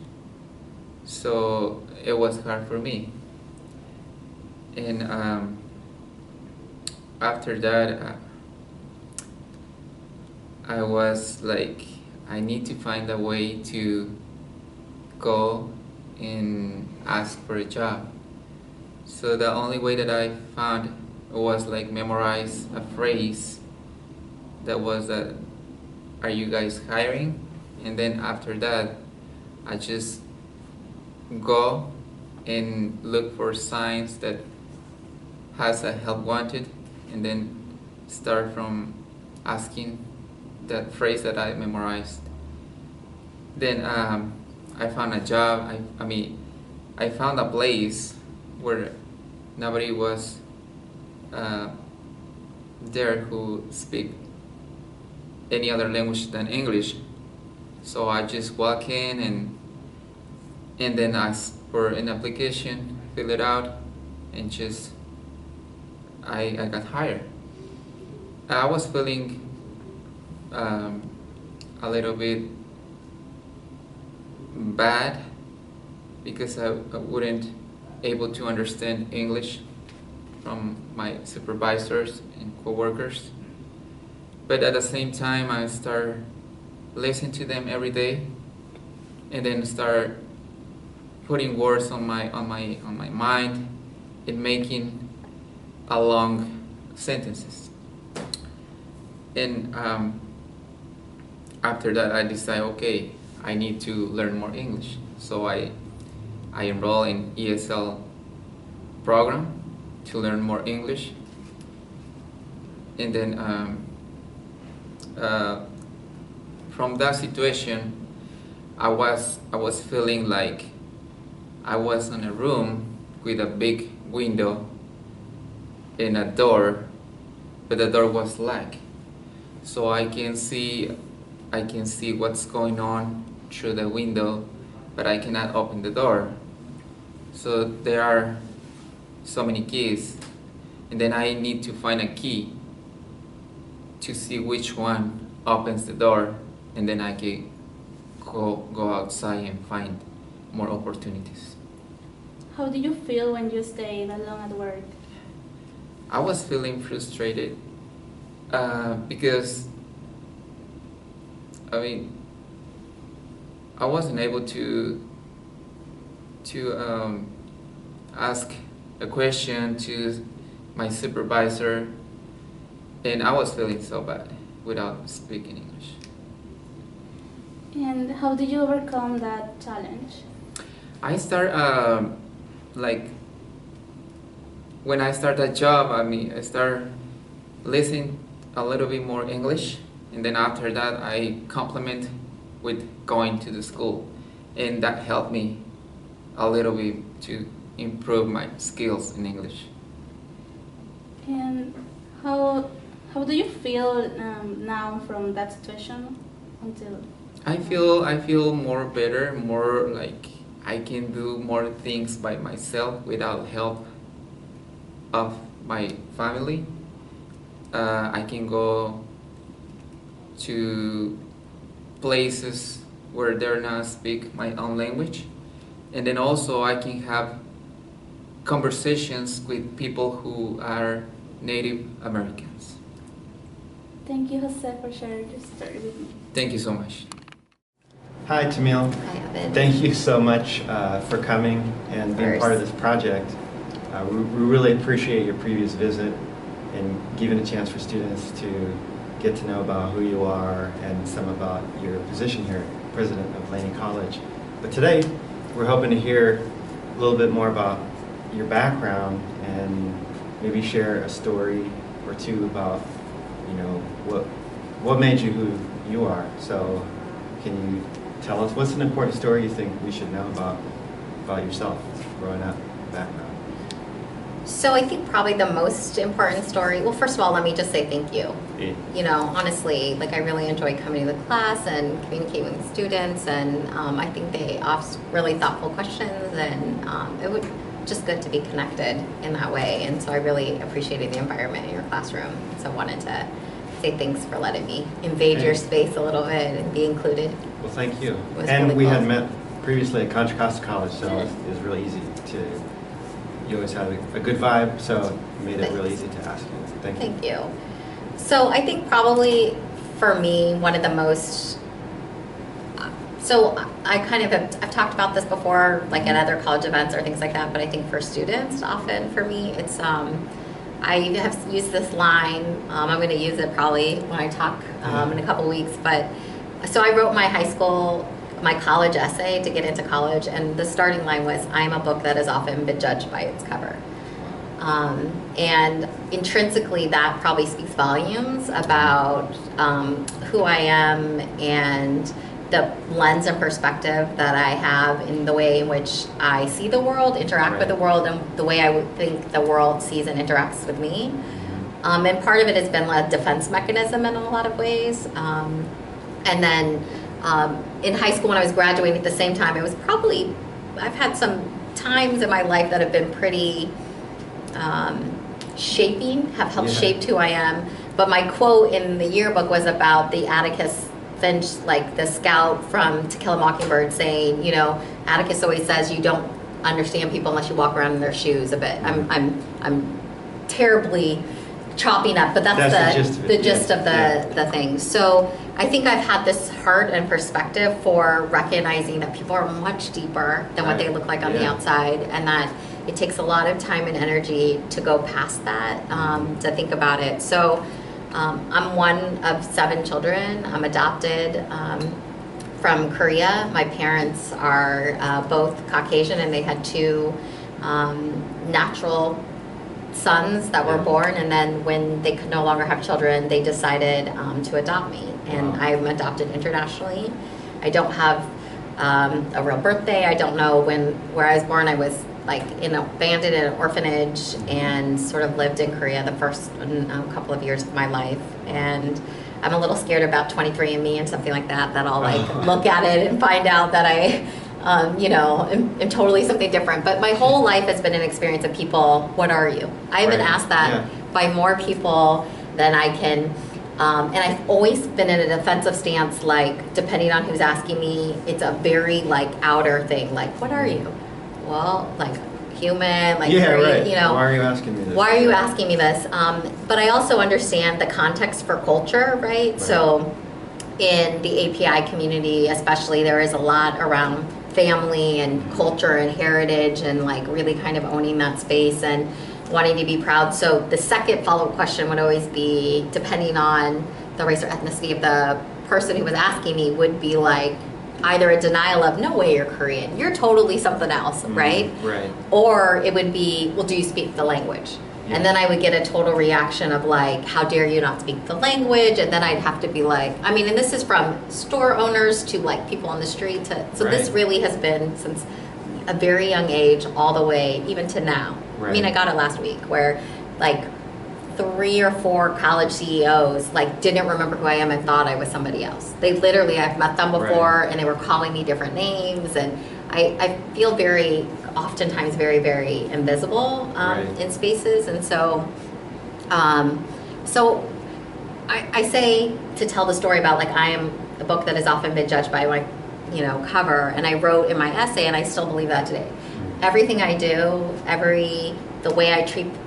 So it was hard for me. And after that, I was like, I need to find a way to go and ask for a job. So the only way that I found was like memorize a phrase that was that, "Are you guys hiring?" And then after that, I just go and look for signs that has a help wanted, and then start from asking that phrase that I memorized. Then I found a job. I found a place where nobody was there who speak any other language than English. So I just walk in and then ask for an application, fill it out, and just I got hired. I was feeling a little bit bad because I wouldn't able to understand English from my supervisors and coworkers. But at the same time, I start listening to them every day, and then start putting words on my mind and making a long sentences. And after that, I decide, okay, I need to learn more English. So I enroll in ESL program to learn more English. And then from that situation, I was feeling like I was in a room with a big window and a door, but the door was locked. So I can see what's going on through the window, but I cannot open the door. So there are so many keys, and then I need to find a key to see which one opens the door, and then I can go outside and find more opportunities. How did you feel when you stayed alone at work? I was feeling frustrated because I wasn't able to ask a question to my supervisor, and I was feeling so bad without speaking English. And how did you overcome that challenge? I start like when I start that job, I start listening a little bit more English, and then after that I complement with going to the school, and that helped me a little bit to improve my skills in English. And how do you feel now from that situation until? I feel more better, more like I can do more things by myself without help of my family. I can go to places where they're not speak my own language, and then also I can have conversations with people who are Native Americans. Thank you, Jose, for sharing this story with me. Thank you so much. Hi, Tamil. Hi, Abid. Thank you so much for coming and being part of this project. We really appreciate your previous visit and giving a chance for students to get to know about who you are and some about your position here, president of Laney College. But today, we're hoping to hear a little bit more about your background and maybe share a story or two about, you know, what made you who you are. So, can you tell us what's an important story you think we should know about yourself growing up, background? So I think probably the most important story, well, first of all, let me just say thank you. Yeah. You know, honestly, like I really enjoy coming to the class and communicating with the students, and I think they ask really thoughtful questions, and it was just good to be connected in that way. And so I really appreciated the environment in your classroom. So I wanted to say thanks for letting me invade your space a little bit and be included. Well, thank you. Was And really we cool. had met previously at Contra Costa College, so it was really easy to, you always had a good vibe, so it made it really easy to ask you. Thank you. Thank you. So I think probably for me, one of the most, so I kind of have, I've talked about this before, like at other college events or things like that, but I think for students, often for me, it's, I have used this line, I'm going to use it probably when I talk in a couple weeks, but so I wrote my college essay to get into college, and the starting line was, I am a book that has often been judged by its cover. And intrinsically, that probably speaks volumes about who I am and the lens and perspective that I have in the way in which I see the world, interact with the world, and the way I would think the world sees and interacts with me. And part of it has been a defense mechanism in a lot of ways. And then in high school when I was graduating at the same time, it was probably, I've had some times in my life that have been pretty helped shaped who I am. But my quote in the yearbook was about the Atticus Finch, like the scout from To Kill a Mockingbird, saying, you know, Atticus always says you don't understand people unless you walk around in their shoes a bit. I'm terribly chopping up, but that's the gist of the thing. So I think I've had this heart and perspective for recognizing that people are much deeper than what they look like on the outside, and that it takes a lot of time and energy to go past that, to think about it. So I'm one of 7 children. I'm adopted from Korea. My parents are both Caucasian, and they had 2 natural sons that were born, and then when they could no longer have children, they decided to adopt me, and I'm adopted internationally. I don't have a real birthday. I don't know where I was born. I was like abandoned in an orphanage and sort of lived in Korea the first couple of years of my life, and I'm a little scared about 23andMe and something like that I'll like look at it and find out that I am totally something different. But my whole life has been an experience of people, what are you? I've been asked that by more people than I can, and I've always been in a defensive stance, like depending on who's asking me, it's a very like outer thing, like what are you? Well, like human, like right. you know. Why are you asking me this? Why are you asking me this? But I also understand the context for culture, right? So in the API community, especially, there is a lot around family and culture and heritage and like really kind of owning that space and wanting to be proud. So the second follow-up question would always be, depending on the race or ethnicity of the person who was asking me, would be like either a denial of, no way you're Korean, you're totally something else, right? Right. Or it would be, well, do you speak the language? Yeah. And then I would get a total reaction of like, how dare you not speak the language? And then I'd have to be like, I mean, and this is from store owners to like people on the street to, so this Right. really has been since a very young age all the way even to now. I mean, I Right. got it last week where like 3 or 4 college CEOs like didn't remember who I am and thought I was somebody else. They literally, I've met them before and they were calling me different names, and I feel very, oftentimes very, very invisible in spaces. And so, so I say to tell the story about like I am a book that has often been judged by my, you know, cover, and I wrote in my essay, and I still believe that today. Everything I do, the way I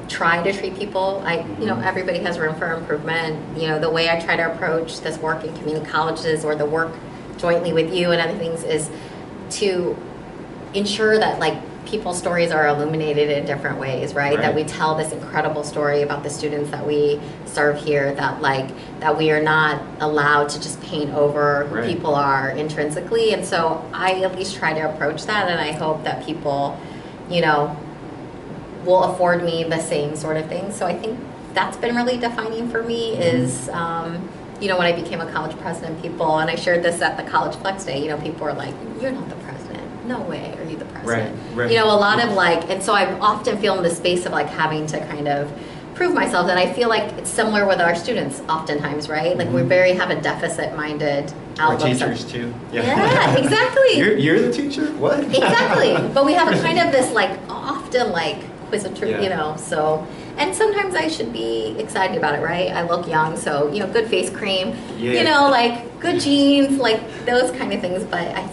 try to treat people, you know, everybody has room for improvement. You know, the way I try to approach this work in community colleges or the work jointly with you and other things is to ensure that like people's stories are illuminated in different ways, right? That we tell this incredible story about the students that we serve here, that we are not allowed to just paint over who people are intrinsically. And so I at least try to approach that, and I hope that people, you know, will afford me the same sort of thing. So I think that's been really defining for me is, you know, when I became a college president, people, and I shared this at the College Flex Day, you know, people were like, you're not the president. No way are you the president. Right. You know, a lot of like, and so I often feel in the space of like having to kind of prove myself, and I feel like it's similar with our students oftentimes, right? Like we very have a deficit-minded outlook. We're teachers too. Yeah, exactly. You're the teacher? What? Exactly. But we have a kind of this like often like quizzical, you know, so, and sometimes I should be excited about it, right? I look young, so, you know, good face cream, you know, like good jeans, like those kind of things. But I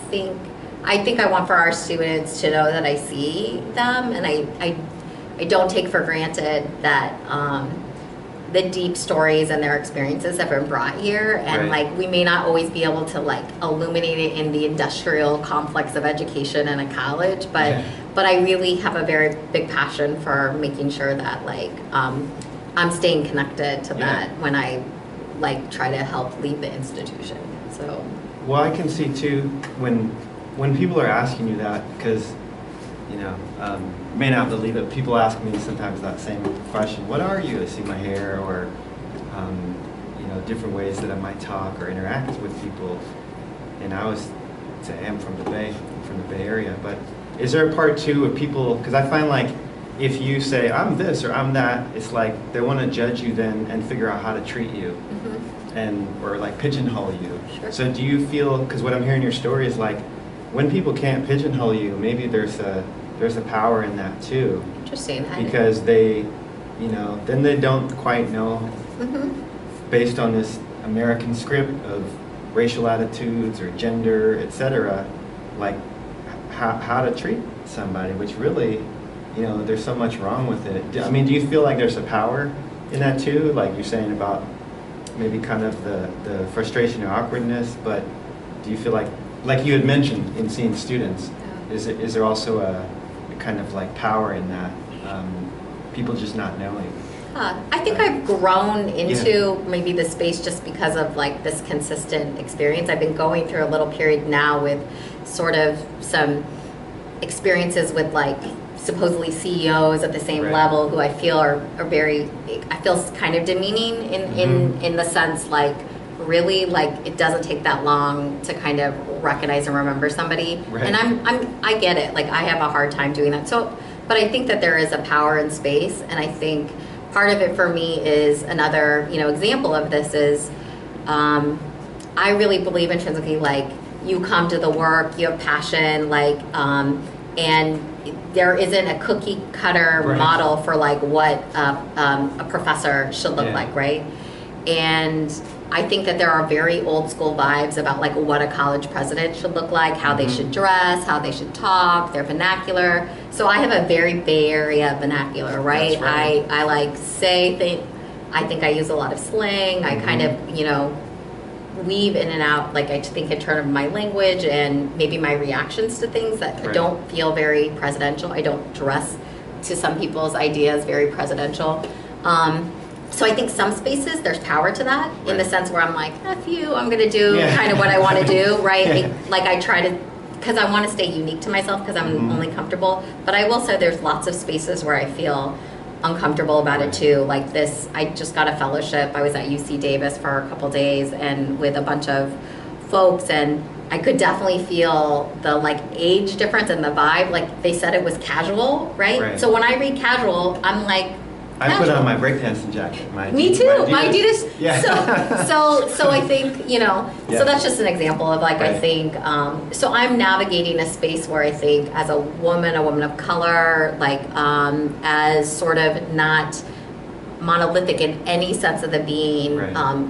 think I want for our students to know that I see them, and I don't take for granted that the deep stories and their experiences have been brought here, and like we may not always be able to like illuminate it in the industrial complex of education in a college, but I really have a very big passion for making sure that like I'm staying connected to that when I like try to help lead the institution. So well, I can see too when people are asking you that, because you know, may not believe it, people ask me sometimes that same question, what are you? I see my hair, or you know, different ways that I might talk or interact with people. And I always say I'm from the Bay Area. But is there a part too of people, because I find like if you say I'm this or I'm that, it's like they want to judge you then and figure out how to treat you and or like pigeonhole you. So do you feel, because what I'm hearing in your story is like when people can't pigeonhole you, maybe there's a power in that too. Interesting. Because they, you know, then they don't quite know, based on this American script of racial attitudes or gender, etc., like how to treat somebody, which really, you know, there's so much wrong with it. I mean, do you feel like there's a power in that too? Like you're saying about maybe kind of the frustration or awkwardness, but do you feel like you had mentioned in seeing students, is there also a kind of like power in that, people just not knowing? I think I've grown into maybe the space just because of like this consistent experience. I've been going through a little period now with sort of some experiences with like supposedly CEOs at the same level who I feel are very, I feel kind of demeaning in the sense like really like it doesn't take that long to kind of recognize and remember somebody. And I get it, like I have a hard time doing that. So, but I think that there is a power in space, and I think part of it for me is another, you know, example of this is I really believe intrinsically like you come to the work, you have passion, like and there isn't a cookie cutter model for like what a professor should look like, right? And I think that there are very old school vibes about like what a college president should look like, how they should dress, how they should talk, their vernacular. So I have a very Bay Area vernacular, right? I like say things, I think I use a lot of slang. I kind of, you know, weave in and out, like I think in terms of my language and maybe my reactions to things that don't feel very presidential. I don't dress to some people's ideas very presidential. So I think some spaces there's power to that in the sense where I'm like, F you, I'm gonna do kind of what I want to do, right? Like I try to, because I want to stay unique to myself because I'm only comfortable. But I will say there's lots of spaces where I feel uncomfortable about it too. Like this, I just got a fellowship. I was at UC Davis for a couple days and with a bunch of folks, and I could definitely feel the like age difference and the vibe. Like they said it was casual, right? So when I read casual, I'm like, I put on my breakdancing jacket. Me too. My Adidas. Yeah. So I think, you know, so that's just an example of like, I think, so I'm navigating a space where I think as a woman of color, like as sort of not monolithic in any sense of the being,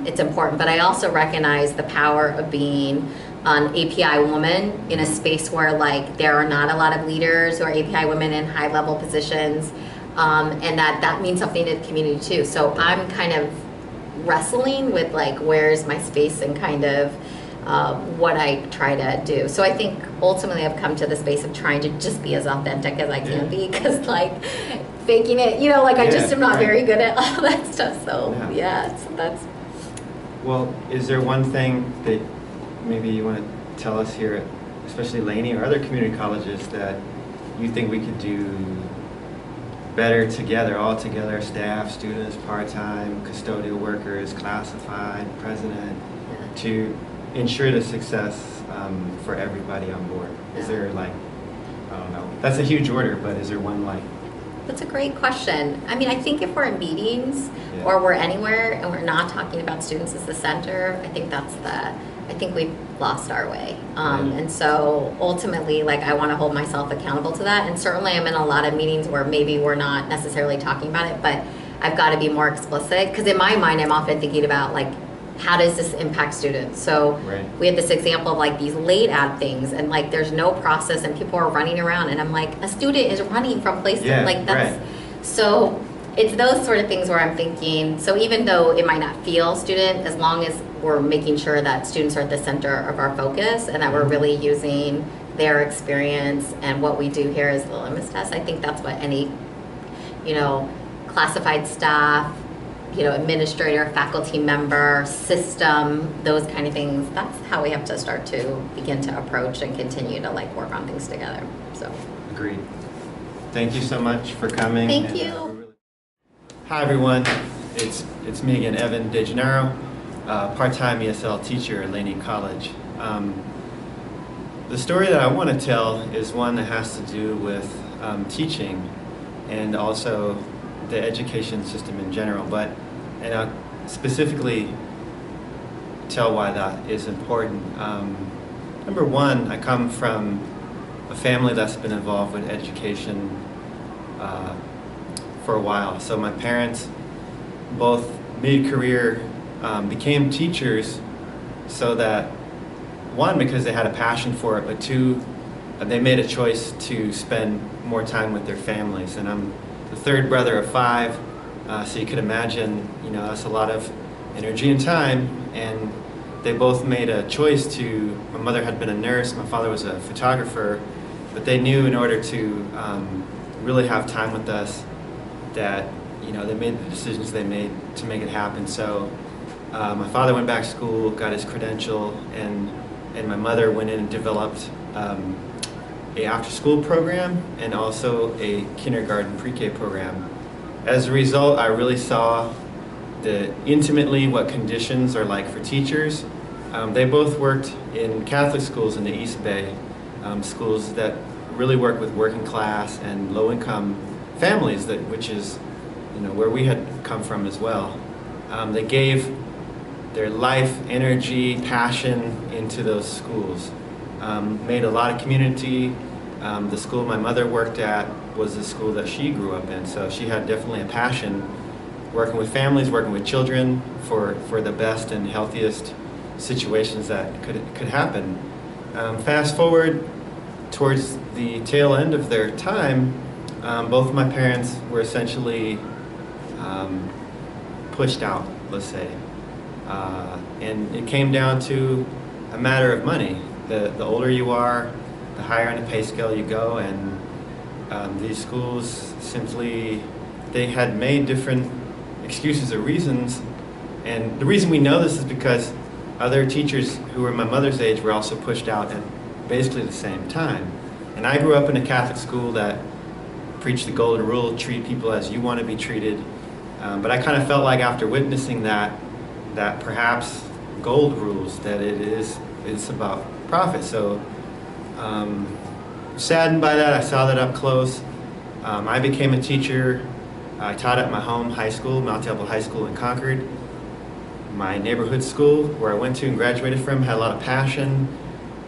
it's important. But I also recognize the power of being an API woman in a space where like there are not a lot of leaders who are API women in high level positions. And that means something to the community too. So I'm kind of wrestling with like where's my space and kind of what I try to do. So I think ultimately I've come to the space of trying to just be as authentic as I can be, because like faking it, you know, like I just am not very good at all that stuff. So so that's. Well, is there one thing that maybe you want to tell us here, especially Laney or other community colleges, that you think we could do better together, all together, staff, students, part-time, custodial workers, classified, president, to ensure the success for everybody on board? Is there like, I don't know, that's a huge order, but is there one like? That's a great question. I mean, I think if we're in meetings or we're anywhere and we're not talking about students as the center, I think we've lost our way. And so ultimately, like I want to hold myself accountable to that. And certainly I'm in a lot of meetings where maybe we're not necessarily talking about it, but I've got to be more explicit, because in my mind, I'm often thinking about like, how does this impact students? So we have this example of like these late ad things, and like there's no process and people are running around, and I'm like, a student is running from place to like that's so it's those sort of things where I'm thinking, so even though it might not feel student, as long as we're making sure that students are at the center of our focus and that we're really using their experience and what we do here as the litmus test, I think that's what any, you know, classified staff, you know, administrator, faculty member, system, those kind of things, that's how we have to start to begin to approach and continue to like work on things together. So Agreed. Thank you so much for coming. Thank you. Hi everyone, it's me again, Evan DeGennaro, part-time ESL teacher at Laney College. The story that I want to tell is one that has to do with teaching and also the education system in general, and I'll specifically tell why that is important. Number one, I come from a family that's been involved with education for a while. So my parents, both mid-career, became teachers so that, one, because they had a passion for it, but two, they made a choice to spend more time with their families. And I'm the third brother of 5, so you could imagine, you know, that's a lot of energy and time, and they both made a choice to, my mother had been a nurse, my father was a photographer, but they knew in order to really have time with us that, you know, they made the decisions they made to make it happen. So my father went back to school, got his credential, and my mother went in and developed a after-school program and also a kindergarten pre-K program. As a result, I really saw intimately what conditions are like for teachers. They both worked in Catholic schools in the East Bay, schools that really work with working class and low-income families, which is, you know, where we had come from as well. They gave their life, energy, passion into those schools. Made a lot of community. The school my mother worked at was the school that she grew up in, so she had definitely a passion working with families, working with children for the best and healthiest situations that could happen. Fast forward towards the tail end of their time, both of my parents were essentially pushed out, let's say. And it came down to a matter of money. The older you are, the higher on the pay scale you go, and these schools simply, they had made different excuses or reasons. And the reason we know this is because other teachers who were my mother's age were also pushed out at basically the same time. And I grew up in a Catholic school that preached the golden rule, treat people as you want to be treated. But I kind of felt like after witnessing that perhaps gold rules, that it's about profit. So saddened by that, I saw that up close. I became a teacher. I taught at my home high school, Mount Diablo High School in Concord. My neighborhood school, where I went to and graduated from, had a lot of passion.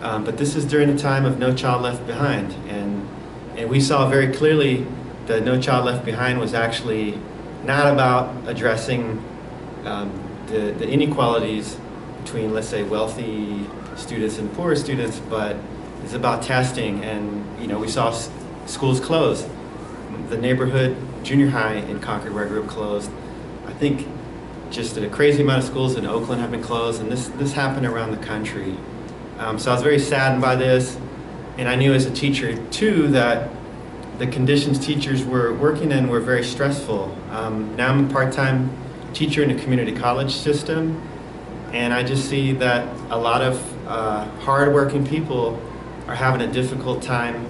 But this is during the time of No Child Left Behind. And we saw very clearly that No Child Left Behind was actually not about addressing the inequalities between, let's say, wealthy students and poor students, but it's about testing. And we saw schools close. The neighborhood junior high in Concord, where I grew up, closed. I think just a crazy amount of schools in Oakland have been closed, and this happened around the country. So I was very saddened by this, and I knew as a teacher too that the conditions teachers were working in were very stressful. Now I'm a part-time teacher in a community college system, and I just see that a lot of hard-working people are having a difficult time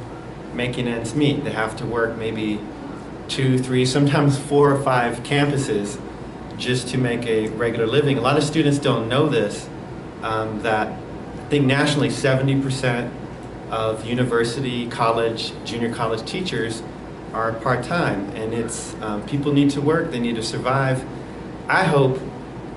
making ends meet. They have to work maybe 2, 3, sometimes 4 or 5 campuses just to make a regular living. A lot of students don't know this, that I think nationally 70% of university, college, junior college teachers are part-time, and it's people need to work, they need to survive. I hope,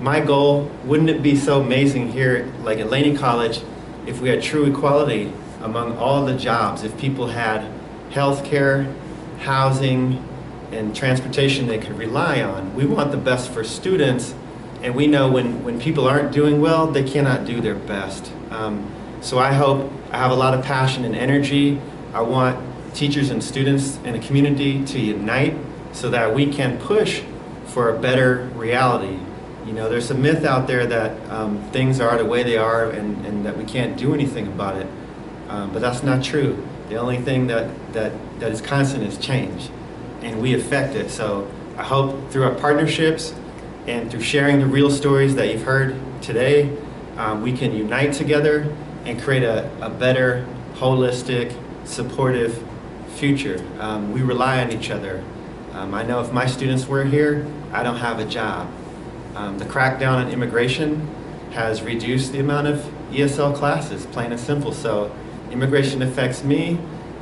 my goal, wouldn't it be so amazing here, like at Laney College, if we had true equality among all the jobs, if people had health care, housing, and transportation they could rely on. We want the best for students, and we know when people aren't doing well, they cannot do their best. So I hope, I have a lot of passion and energy. I want teachers and students and a community to unite so that we can push for a better reality. There's a myth out there that things are the way they are and that we can't do anything about it. But that's not true. The only thing that is constant is change, and we affect it. So I hope through our partnerships and through sharing the real stories that you've heard today, we can unite together and create a better, holistic, supportive future. We rely on each other. I know if my students were here, I don't have a job. The crackdown on immigration has reduced the amount of ESL classes, plain and simple. So immigration affects me.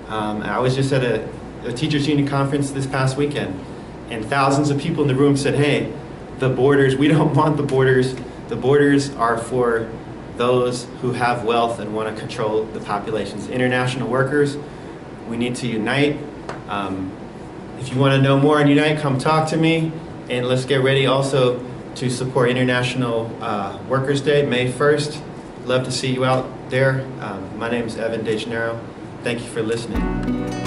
I was just at a teachers union conference this past weekend, and thousands of people in the room said, hey, the borders, we don't want the borders. The borders are for those who have wealth and want to control the populations. International workers, we need to unite. If you want to know more on Unite, come talk to me, and let's get ready also to support International Workers' Day, May 1st. Love to see you out there. My name is Evan DeGennaro. Thank you for listening.